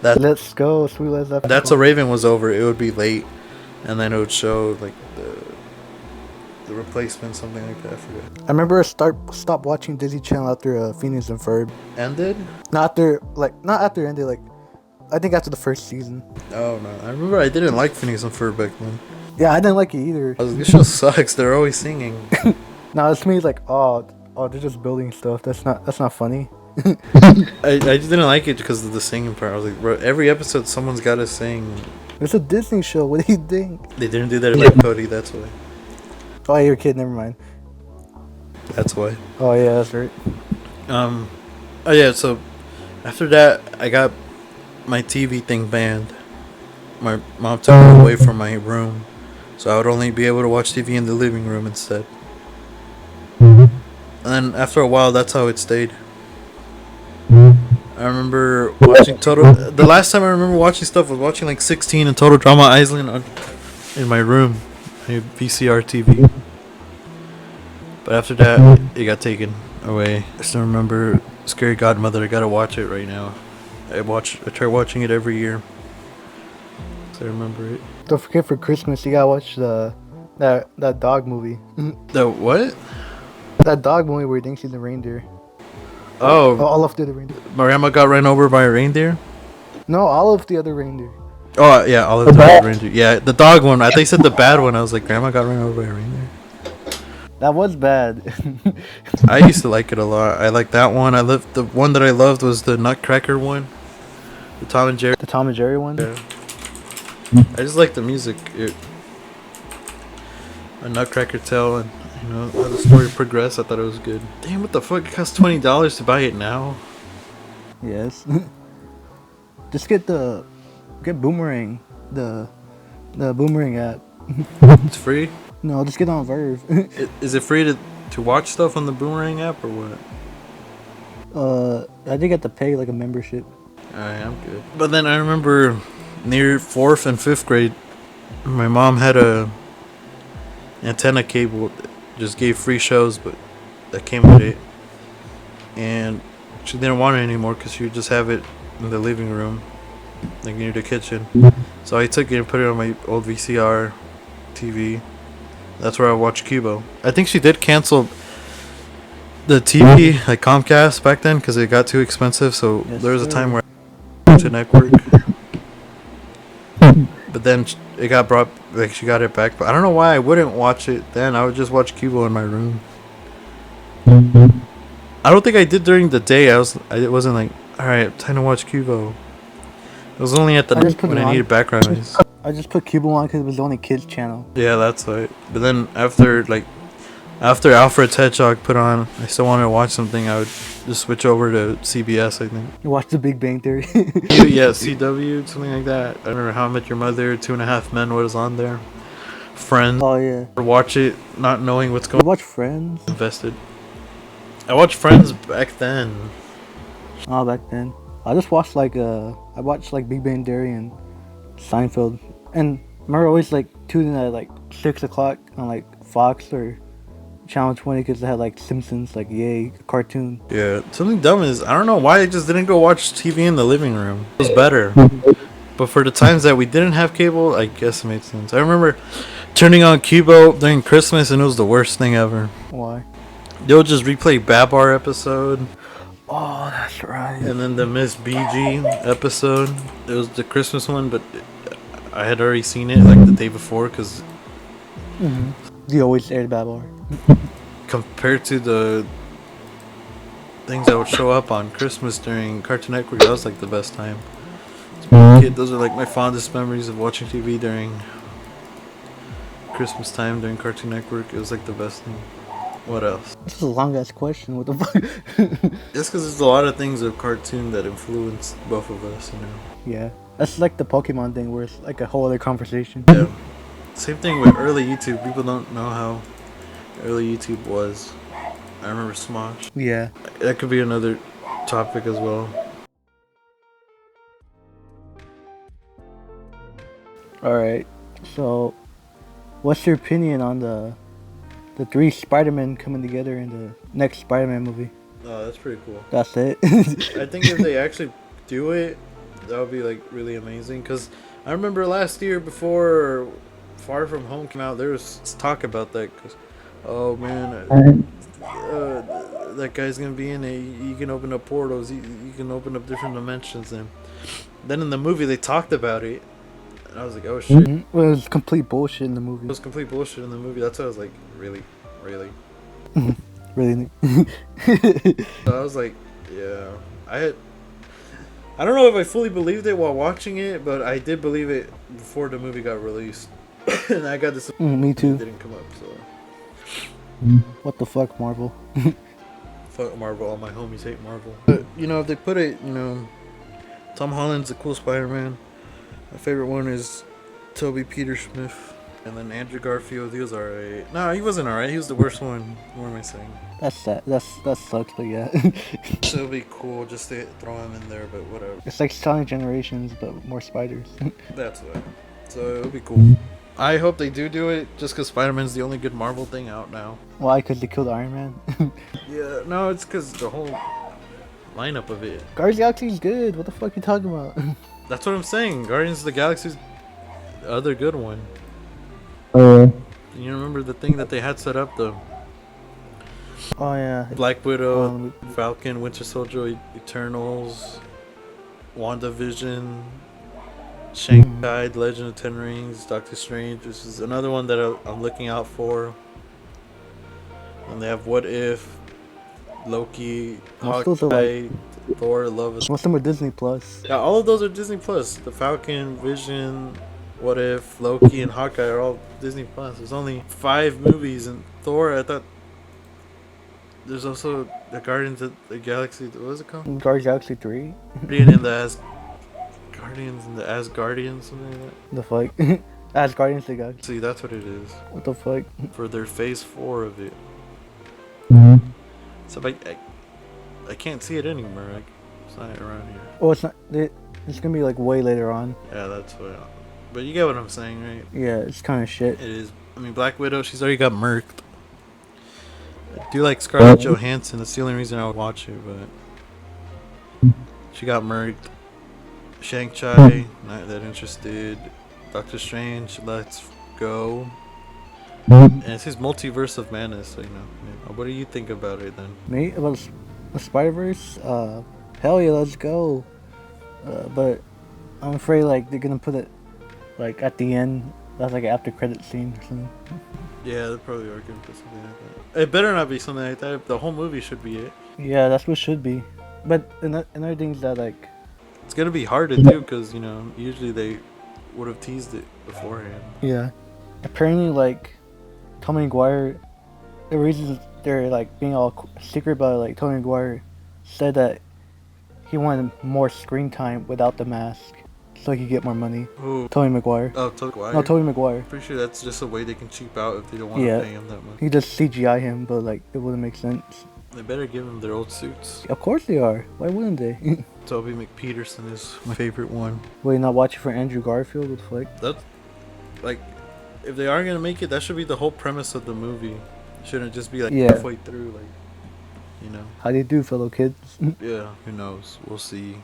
Let's go, Sweet Life of Zack. That's a Raven was over. It would be late, and then it would show like the replacement, something like that. I forget. I remember I stopped watching Disney Channel after Phineas and Ferb. Ended? Not after ended. Like, I think after the first season. Oh no! I remember I didn't like Phineas and Ferb back then. Yeah, I didn't like it either. I was like, this show sucks. They're always singing. Now it's me like, oh, they're just building stuff. That's not funny. I just didn't like it because of the singing part. I was like, bro, every episode someone's got to sing. It's a Disney show. What do you think? They didn't do that like Cody. That's why. Oh, you're a kid. Never mind. That's why. Oh yeah, that's right. Oh yeah. So after that, I got my TV thing banned. My mom took it away from my room, so I would only be able to watch TV in the living room instead. And then after a while, that's how it stayed. I remember watching the last time I remember watching stuff was watching like 16 and Total Drama Island in my room, my VCR TV. But after that, it got taken away. I still remember Scary Godmother. I gotta watch it right now. I try watching it every year. So I remember it. Don't forget for Christmas you gotta watch that dog movie. The what? That dog movie where he thinks he's a reindeer. Oh, All of the other reindeer. Mariama got run over by a reindeer? No, all of the other reindeer. Oh, yeah, all of the other reindeer. Yeah, the dog one. I think said the bad one. I was like, Grandma got run over by a reindeer. That was bad. I used to like it a lot. I like that one. The one that I loved was the Nutcracker one. The Tom and Jerry. The Tom and Jerry one? Yeah. I just like the music. A Nutcracker Tale and how the story progressed. I thought it was good. Damn, what the fuck? It costs $20 to buy it now. Yes. Just get Boomerang, the Boomerang app. It's free? No, just get on Verve. Is it free to watch stuff on the Boomerang app or what? I think you have to pay like a membership. Alright, I'm good. But then I remember near 4th and 5th grade, my mom had a antenna cable that just gave free shows, but that came with it. And she didn't want it anymore because she would just have it in the living room, like near the kitchen. So I took it and put it on my old VCR TV. That's where I watched Cubo. I think she did cancel the TV, like Comcast back then, because it got too expensive. So Yes, there was a sir. time where I watched a network. But then it got brought, like she got it back. But I don't know why I wouldn't watch it then. I would just watch Cubo in my room. I don't think I did during the day. It wasn't like, alright, time to watch Cubo. It was only at the night when I needed background noise. I just put Cubo on because it was the only kids channel. Yeah, that's right. But then after Alfred's Hedgehog put on, I still wanted to watch something. I would just switch over to CBS, I think. You watch The Big Bang Theory. Yeah, CW, something like that. I remember How I Met Your Mother, 2.5 Men was on there. Friends. Oh yeah. Or watch it, not knowing what's You going on. watch Friends? Invested. I watched Friends back then. Oh, back then. I just watched I watched like Big Bang Theory and Seinfeld. And I remember always like tuning at like 6 o'clock on like Fox or Channel 20 because they had like Simpsons, like yay, a cartoon. Yeah, something dumb is, I don't know why I just didn't go watch TV in the living room. It was better. But for the times that we didn't have cable, I guess it made sense. I remember turning on Cubo during Christmas and it was the worst thing ever. Why? They'll just replay Babar episode. Oh, that's right. And then the Miss BG episode. It was the Christmas one, but I had already seen it like the day before because You always aired Babar. compared to the things that would show up on Christmas during Cartoon Network. That was like the best time. As a kid, those are like my fondest memories of watching TV during Christmas time during Cartoon Network. It was like the best thing. What else? This is a long ass question. What the fuck? Just because there's a lot of things of cartoon that influenced both of us, you know. Yeah, that's like the Pokemon thing, where it's like a whole other conversation. Yeah. Same thing with early YouTube. People don't know how early YouTube was. I remember Smosh. Yeah. That could be another topic as well. All right. So, what's your opinion on the 3 Spider-Men coming together in the next Spider-Man movie? Oh, that's pretty cool. That's it. I think if they actually do it, that would be like really amazing. Cause I remember last year before Far From Home came out, there was talk about that. Cause oh man, that guy's gonna be in it. You can open up portals. You can open up different dimensions. And then in the movie they talked about it, and I was like, oh shit. Well, it was complete bullshit in the movie. It was complete bullshit in the movie. That's why I was like, really. Really. So I was like, yeah. I don't know if I fully believed it while watching it, but I did believe it before the movie got released. And I got this. Me too. It didn't come up, so. What the fuck, Marvel? Fuck Marvel. All my homies hate Marvel. But, you know, if they put it, you know, Tom Holland's a cool Spider-Man. My favorite one is Toby Peter Smith. And then Andrew Garfield, he was alright. No, he wasn't alright. He was the worst one. What am I saying? That's sad. That sucks, but yeah. So it'd be cool just to throw him in there, but whatever. It's like Sonic Generations, but more spiders. That's what. So it'll be cool. I hope they do it, just because Spider-Man's the only good Marvel thing out now. Why? Because they killed Iron Man? Yeah, no, it's because the whole lineup of it. Guardians of the Galaxy's good. What the fuck you talking about? That's what I'm saying. Guardians of the Galaxy's the other good one. You remember the thing that they had set up, though? Oh yeah. Black Widow, Falcon, Winter Soldier, Eternals, WandaVision, Shang-Chi, The Legend of Ten Rings, Doctor Strange. This is another one that I'm looking out for. And they have What If, Loki, Hawkeye, Thor, Love is... Most of them are Disney Plus. Yeah, all of those are Disney Plus. The Falcon, Vision, What If, Loki, and Hawkeye are all Disney Plus. There's only 5 movies, and Thor, I thought... There's also the Guardians of the Galaxy... What was it called? Guardians of the Galaxy 3? Guardians and the Asgardians, something like that. The fuck? Asgardians of the Galaxy. See, that's what it is. What the fuck? For their phase 4 of it. So I can't see it anymore. It's not around here. Oh, it's not. It's gonna be like way later on. Yeah, that's what. But you get what I'm saying, right? Yeah, it's kind of shit. It is. I mean, Black Widow, she's already got murked. I do like Scarlett Johansson. That's the only reason I would watch it, but she got murked. Shang-Chi, not that interested. Doctor Strange, let's go. And it's his multiverse of madness, so, you know. What do you think about it then? Me? About the Spider-Verse? Hell yeah, let's go. But I'm afraid like they're gonna put it like at the end. That's like an after credit scene or something. Yeah, they probably are gonna put something like that. It better not be something like that. The whole movie should be it. Yeah, that's what it should be. But another thing is that like... It's gonna be hard to do because, you know, usually they would have teased it beforehand. Yeah. Apparently like... Tobey Maguire, the reasons they're like being all secret about it, like Tobey Maguire said that he wanted more screen time without the mask so he could get more money. Who? Tobey Maguire. Oh, Tobey Maguire? No, Tobey Maguire. Pretty sure that's just a way they can cheap out if they don't want to pay him that much. He just CGI him, but like it wouldn't make sense. They better give him their old suits. Of course they are. Why wouldn't they? Toby McPeterson is my favorite one. Will you not watch it for Andrew Garfield? What the fuck? That's like... If they are gonna make it, that should be the whole premise of the movie. It shouldn't just be like halfway through, like, you know. How do you do, fellow kids? Yeah, who knows? We'll see.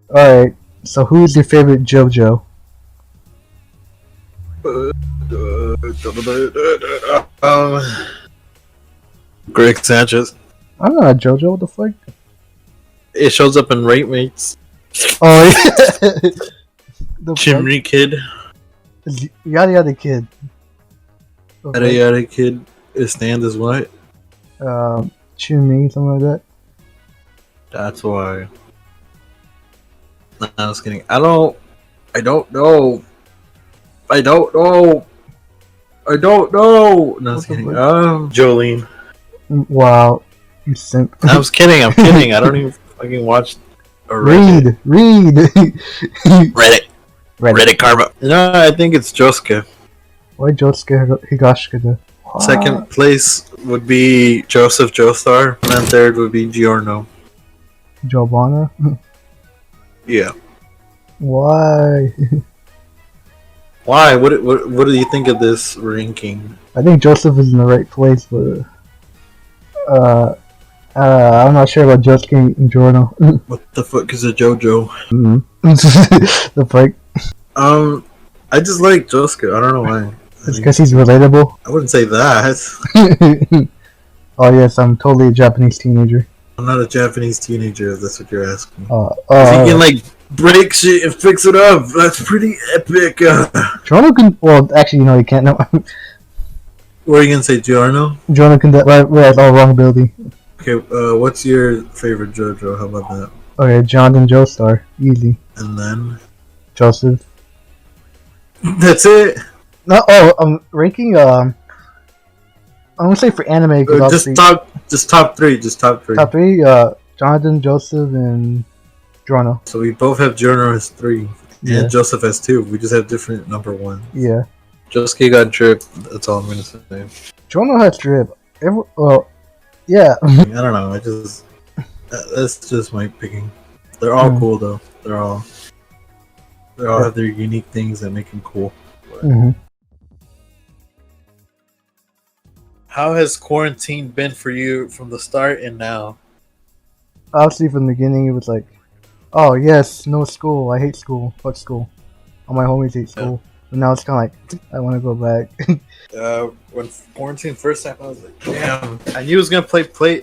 Alright, so who's your favorite JoJo? Greg Sanchez. I'm not a JoJo, what the fuck? It shows up in Rate Mates. Oh, yeah. Chimney Kid. Yada Yada Kid. Yada Yada Kid. His stand is what? Chun-Mi, something like that. That's why. Nah, I was kidding. I don't know. I don't know. No, I was kidding. Jolene. Wow, you simp. I was kidding. I'm kidding. I don't even fucking watch or Reddit. Read. Reddit karma. No, I think it's Josuke. Why Josuke Higashikata? Second place would be Joseph Joestar, and then third would be Giorno. Giovanna? Yeah. Why? Why? What do you think of this ranking? I think Joseph is in the right place, but I'm not sure about Josuke and Giorno. What the fuck is a JoJo? The fuck? I just like Josuke. I don't know why. It's because he's relatable. I wouldn't say that. Oh yes, I'm totally a Japanese teenager. I'm not a Japanese teenager, if that's what you're asking. If he can, like, break shit and fix it up, that's pretty epic. Giorno can... Well, actually, you can't. No. What are you gonna say, Giorno? Giorno can... Right, all wrong ability. Okay, what's your favorite JoJo? How about that? Okay, Jonathan Joestar. Easy. And then? Joseph. That's it? No, I'm ranking, I'm gonna say for anime, just top three. Top three, Jonathan, Joseph, and Giorno. So we both have Giorno as 3, and Joseph as 2. We just have different number 1. Yeah. Josuke got drip. That's all I'm gonna say. Giorno has drip. Yeah. I don't know. That's just my picking. They're all cool though. They all have their unique things that make them cool. Mm-hmm. How has quarantine been for you from the start and now? Obviously, from the beginning, it was like, oh yes, no school. I hate school. Fuck school. All my homies hate school. But now it's kind of like, I want to go back. When quarantine first happened, I was like, damn. I knew it was gonna play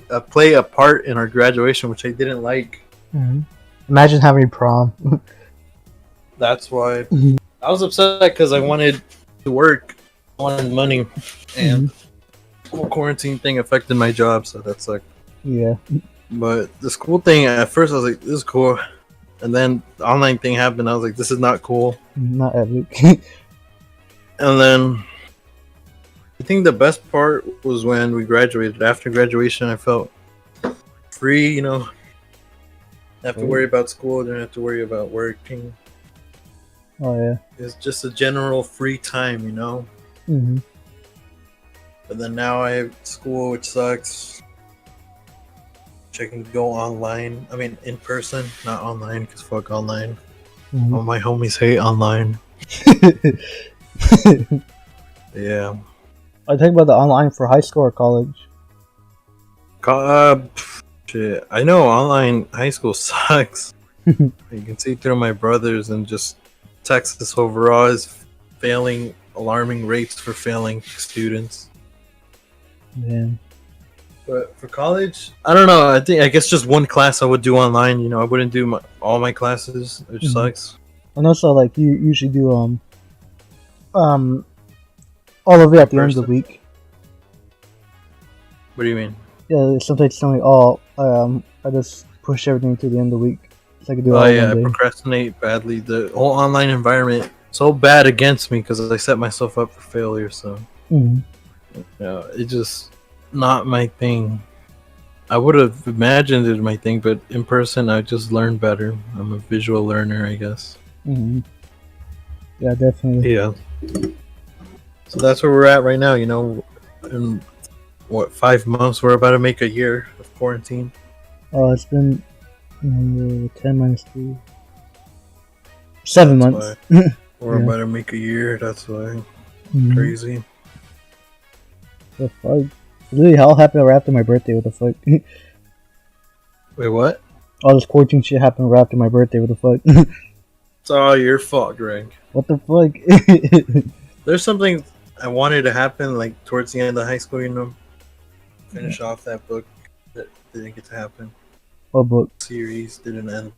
a part in our graduation, which I didn't like. Mm-hmm. Imagine having prom. That's why I was upset because I wanted to work, I wanted money, and the whole quarantine thing affected my job, so that sucked. Yeah. But the school thing, at first I was like, this is cool. And then the online thing happened, I was like, this is not cool. Not epic. And then I think the best part was when we graduated. After graduation, I felt free, Didn't have to worry about school, didn't have to worry about working. Oh, yeah. It's just a general free time, Mm-hmm. But then now I have school, which sucks. I can go online. I mean, in person, not online, because fuck online. Mm-hmm. All my homies hate online. Yeah. I think about the online for high school or college. Shit. I know online high school sucks. You can see through my brothers, and just Texas overall is failing, alarming rates for failing students. Yeah. But for college, I don't know. I guess just one class I would do online. I wouldn't do all my classes, which sucks. And also, like, you usually do all of it at the end of the week. What do you mean? Yeah, sometimes it's only I just push everything to the end of the week, so I can do it all I one day. procrastinate badly. The whole online environment so bad against me because I set myself up for failure. So it's just not my thing. I would have imagined it my thing, but in person I just learn better. I'm a visual learner, I guess. Yeah, definitely. Yeah. So that's where we're at right now. In 5 months we're about to make a year of quarantine. Oh, it's been 10 minus 3. 7 months. We're about to make a year. That's why. Crazy. The fuck? Literally, how happened right after my birthday? What the fuck? Wait, what? All this quarantine shit happened right after my birthday. What the fuck? It's all your fault, Greg. What the fuck? There's something I wanted to happen, like towards the end of high school. Finish off that book that didn't get to happen. What book? Series didn't end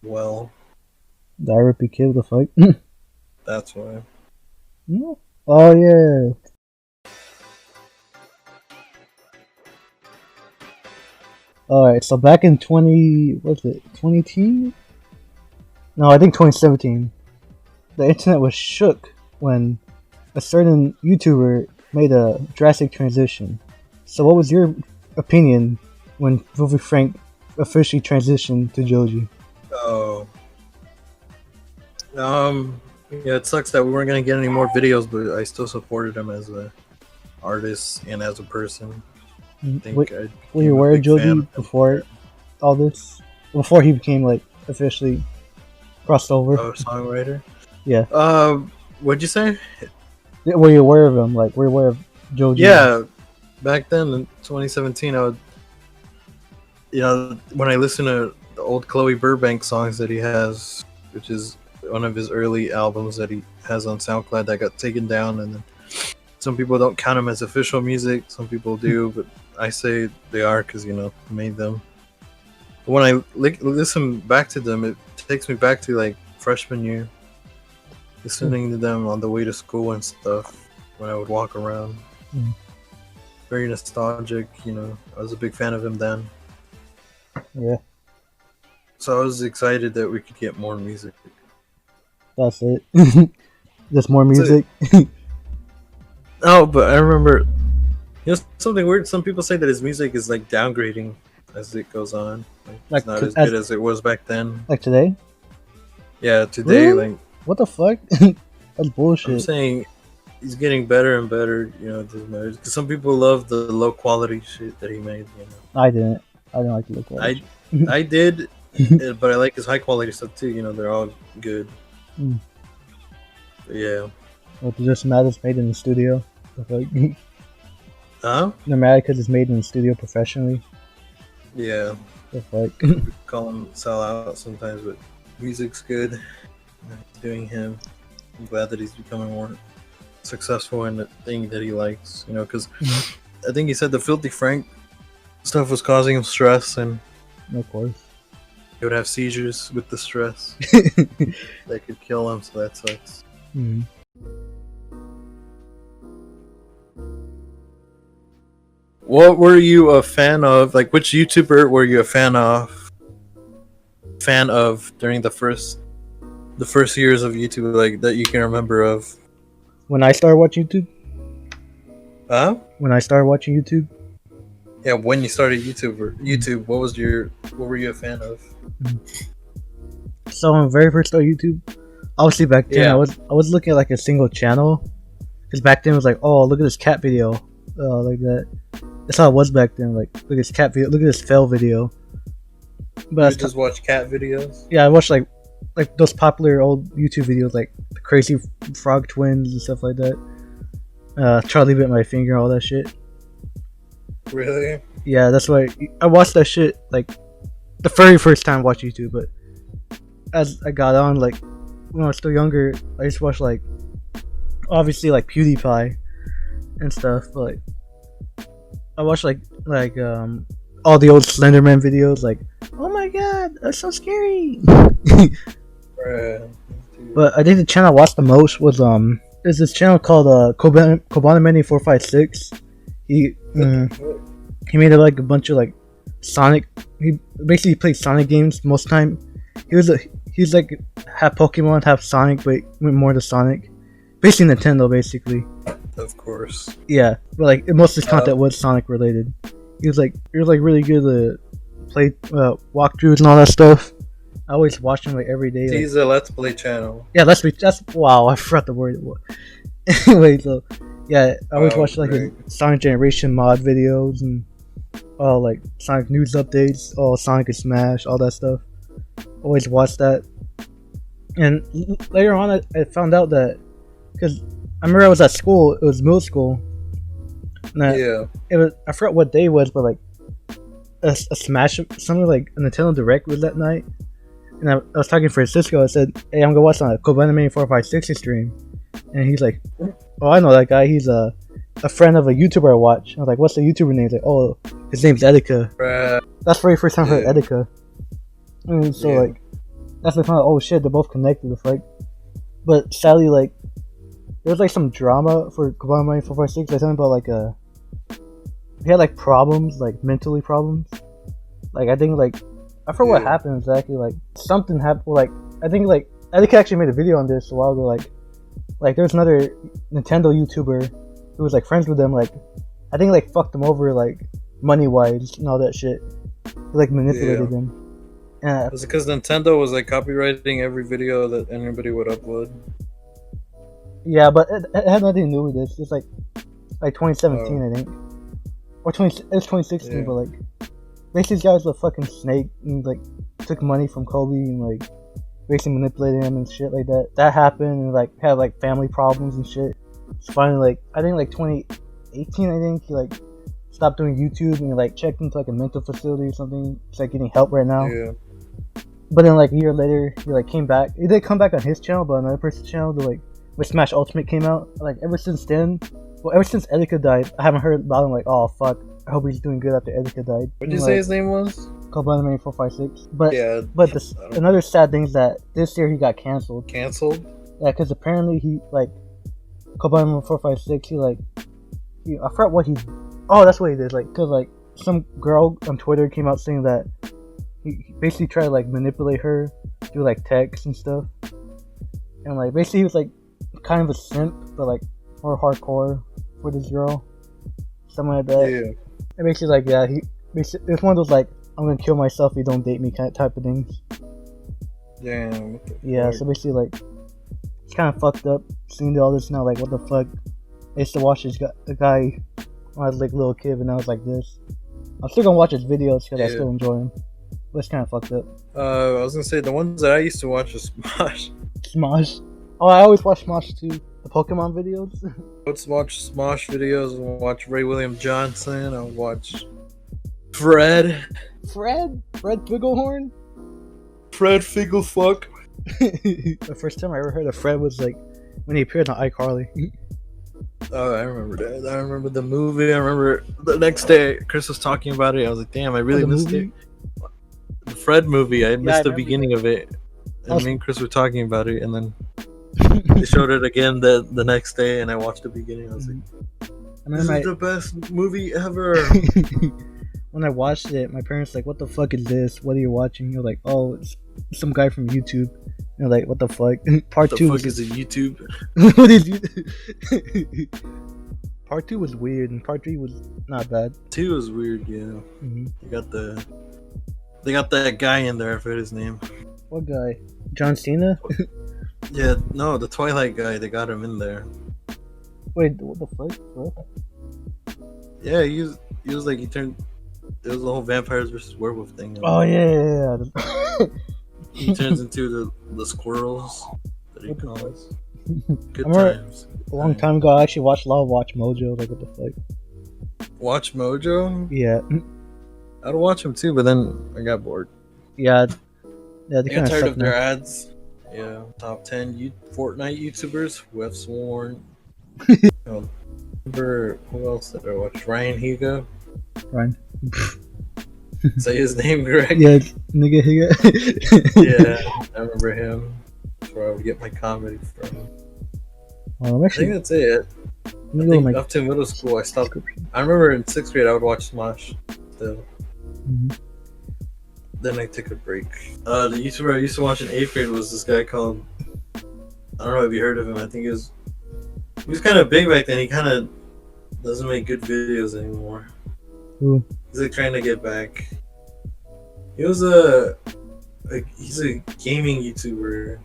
well. The Rifti kid. What the fuck? That's why. Oh yeah. Alright, so back in 2010? No, I think 2017. The internet was shook when a certain YouTuber made a drastic transition. So what was your opinion when Filthy Frank officially transitioned to Joji? Oh. Yeah, it sucks that we weren't gonna get any more videos, but I still supported him as a artist and as a person. I think Were you aware of Joji before all this? Before he became like officially crossed over? Oh, songwriter. Yeah. What'd you say? Were you aware of him? Like, were you aware of Joji? Yeah, back then in 2017, I would, when I listen to the old Chloe Burbank songs that he has, which is one of his early albums that he has on SoundCloud that got taken down, and then some people don't count them as official music, some people do, but I say they are because made them. When I listen back to them, it takes me back to like freshman year, listening to them on the way to school and stuff when I would walk around. Very nostalgic, I was a big fan of him then. Yeah. So I was excited that we could get more music. That's it. Just more music. Oh, but I remember, something weird. Some people say that his music is like downgrading as it goes on. It's not as good as it was back then. Like today? Yeah, today, really? like. What the fuck? That's bullshit. I'm saying he's getting better and better. It doesn't matter. Because some people love the low quality shit that he made. I didn't like the low quality. I did, but I like his high quality stuff too. They're all good. But yeah. Well, it's just mad it's made in the studio. Huh? No matter because it's made in the studio professionally. Yeah. The fuck? We call him sell out sometimes, but music's good. He's doing him. I'm glad that he's becoming more successful in the thing that he likes. Because I think he said the Filthy Frank stuff was causing him stress, and of course he would have seizures with the stress that could kill him. So that sucks. What were you a fan of? Like, which YouTuber were you a fan of? During the first years of YouTube, like that you can remember of? When I started watching YouTube. Huh? When I started watching YouTube. Yeah, when you started YouTube, what were you a fan of? So when I very first started YouTube, obviously back then I was looking at like a single channel, because back then it was like, oh, look at this cat video, like that. That's how it was back then. Like, look at this cat video, look at this fail video. But you just watch cat videos? Yeah, I watched like those popular old YouTube videos, like the Crazy Frog Twins and stuff like that. Charlie Bit My Finger, all that shit. Really? Yeah, that's why I watched that shit like the very first time I watched YouTube. But as I got on, like when I was still younger, I just watched like obviously like PewDiePie and stuff. But like I watched like all the old Slenderman videos. Like, oh my god, that's so scary. But I think the channel I watched the most was there's this channel called Kobana Mania 456. He made like a bunch of like Sonic. He basically played Sonic games most time. He's like half Pokemon, half Sonic, but went more to Sonic. Basically Nintendo, basically. Of course. Yeah, but like most of his content was Sonic related. He was like really good at play walkthroughs and all that stuff. I always watch him like every day. He's a Let's Play channel. Yeah, that's wow. I forgot the word. Anyway, so yeah, I always watch like his Sonic Generation mod videos and all like Sonic news updates, all Sonic and Smash, all that stuff. Always watch that. And later on, I found out that because I remember I was at school. It was middle school. And I forgot what day it was, but like a Smash, something like a Nintendo Direct was that night. And I was talking to Francisco. I said, "Hey, I'm gonna watch on a Kobana Mania 456 stream." And he's like, "Oh, I know that guy. He's a friend of a YouTuber I watch." I was like, "What's the YouTuber name?" He's like, "Oh, his name's Etika." That's the very first time I heard Etika. And so like, that's the kind of, oh shit, they're both connected. It's like, but sadly, like, there was like some drama for Kobana Mania 456. Like something about like he had like problems, like mentally problems. Like I think like I forgot what happened exactly. Like something happened. Like I think like Etika actually made a video on this a while ago. Like there's another Nintendo YouTuber who was like friends with them. Like I think like fucked them over like money wise and all that shit. He like manipulated them. Was it because Nintendo was like copyrighting every video that anybody would upload? Yeah, but it had nothing to do with this. It's like 2017, I think, or it's 2016. Yeah. But like, basically, this guy was a fucking snake and like took money from Kobe and like basically manipulated him and shit like that. That happened and like had like family problems and shit. It's finally like I think like 2018, I think he like stopped doing YouTube and he like checked into like a mental facility or something. He's like getting help right now. Yeah. But then like a year later, he like came back. He did come back on his channel, but another person's channel. Like when Smash Ultimate came out, like ever since then, well, ever since Etika died, I haven't heard about him. Like, oh fuck, I hope he's doing good after Etika died. What did you say his name was? Kobanami 456. But yeah, but another sad thing is that this year he got canceled. Canceled? Yeah, because apparently he like Kobanami 456. I forgot what he. Oh, that's what he did. Like, cause like some girl on Twitter came out saying that he basically tried to like manipulate her through like texts and stuff, and like basically he was like kind of a simp, but like more hardcore for this girl, something like that. Yeah. And basically like it's one of those like I'm gonna kill myself if you don't date me kind of type of things. Damn. Yeah. So basically like it's kind of fucked up seeing all this now. Like what the fuck? I used to watch this guy when I was like a little kid, and now it's like this. I'm still gonna watch his videos because I still enjoy him. But it's kind of fucked up. I was gonna say the ones that I used to watch was Smosh. Smosh? Oh, I always watch Smosh too. The Pokemon videos. Let's watch Smosh videos. I'll watch Ray William Johnson. I'll watch Fred. Fred Figglehorn? Fred Figglefuck. The first time I ever heard of Fred was like when he appeared on iCarly. Oh, I remember that. I remember the movie. I remember the next day Chris was talking about it. I was like, damn, I really missed it. The Fred movie. I missed the beginning of it. And me and Chris were talking about it, and then they showed it again the next day, and I watched the beginning. I was like, this is the best movie ever. When I watched it, my parents like, what the fuck is this? What are you watching? You're like, oh, it's some guy from YouTube. You're like, what the fuck? Part what 2 the fuck is a YouTube? What is YouTube? Part 2 was weird, and Part 3 was not bad. 2 was weird, yeah. Mm-hmm. They got that guy in there. I forget his name. What guy? John Cena? Yeah, no, the Twilight guy. They got him in there. Wait, what the fuck? What? Yeah, he was like, he turned. It was the whole vampires versus werewolf thing. Oh yeah. He turns into the squirrels that he calls. Good times. A long time ago, I actually watched a lot of Watch Mojo. Like, what the fuck? Watch Mojo? Yeah. I'd watch them too, but then I got bored. Yeah. I got tired of their ads. Yeah. Top 10 Fortnite YouTubers who have sworn. Remember who else did I watch? Ryan Higa. Ryan. Say his name correct. Yeah, nigga Higa. Yeah, I remember him. That's where I would get my comedy from. I think that's it. Up to middle school, I stopped. I remember in 6th grade, I would watch Smosh still. Mm-hmm. Then I took a break. The YouTuber I used to watch in 8th grade was this guy called. I don't know if you heard of him. I think he was kind of big back then. He kind of doesn't make good videos anymore. Ooh. He's like trying to get back. He's a gaming YouTuber.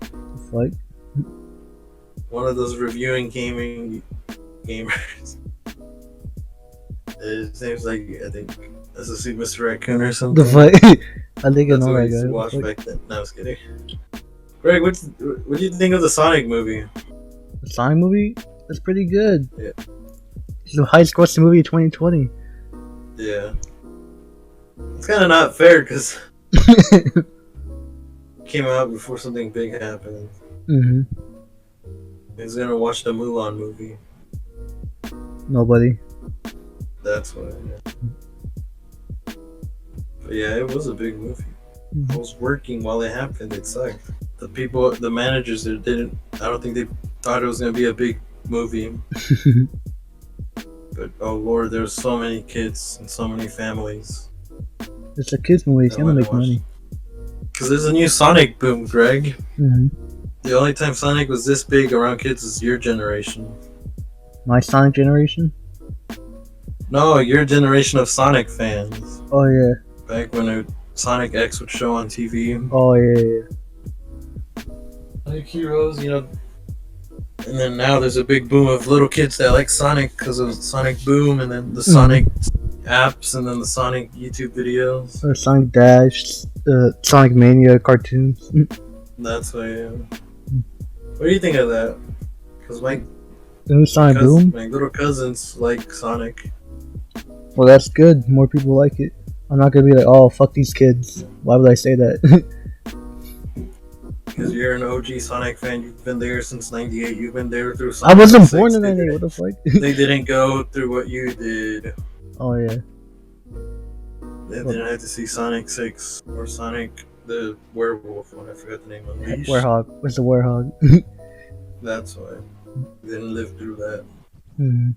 What? One of those reviewing gaming gamers. His name's like, I think SFC Mr. Raccoon or something. The fuck? I think I know that guy. That's what I used to watch back then. No, I was kidding. Greg, what do you think of the Sonic movie? The Sonic movie? That's pretty good. Yeah. It's the highest grossing movie of 2020. Yeah. It's kind of not fair because it came out before something big happened. Mm-hmm. He's gonna watch the Mulan movie. Nobody. That's why. Yeah. But yeah, it was a big movie. Mm-hmm. I was working while it happened. It sucked. The managers there didn't. I don't think they thought it was gonna be a big movie. But oh lord, there's so many kids and so many families. It's a kids movie. It's I gonna wanna make watch money. Because there's a new Sonic boom, Greg. Mm-hmm. The only time Sonic was this big around kids is your generation. My Sonic generation? No, your generation of Sonic fans. Oh yeah. Back when Sonic X would show on TV. Oh yeah. Sonic Heroes, you know. And then now there's a big boom of little kids that like Sonic because of Sonic Boom, and then the Sonic apps, and then the Sonic YouTube videos. Or Sonic Dash, Sonic Mania cartoons. That's why. What do you think of that? Because my Sonic Boom? my little cousins like Sonic. Well, that's good. More people like it. I'm not gonna be like, oh, fuck these kids. Why would I say that? Because you're an OG Sonic fan, you've been there since '98. You've been there through Sonic. I wasn't 6. born in '98. What the fuck? They didn't go through what you did. Oh yeah. They didn't have to see Sonic 6 or Sonic the werewolf one. I forgot the name of it. Werehog. Where's the Werehog? That's why. They didn't live through that. Mm-hmm.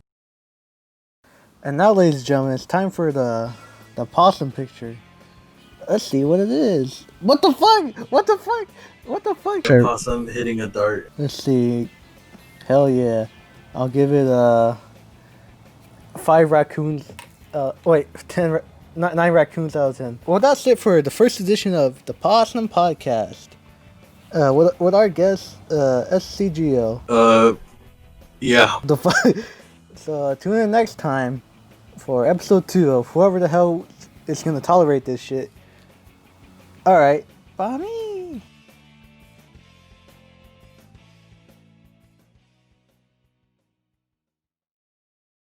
And now, ladies and gentlemen, it's time for the Possum picture. Let's see what it is. What the fuck? What the fuck? What the fuck? The Possum hitting a dart. Let's see. Hell yeah. I'll give it 5 raccoons. Wait, 9 raccoons out of 10. Well, that's it for the first edition of the Possum Podcast. With our guest, SCGO. Yeah. So tune in next time for episode 2 of whoever the hell is gonna tolerate this shit. Alright, bye.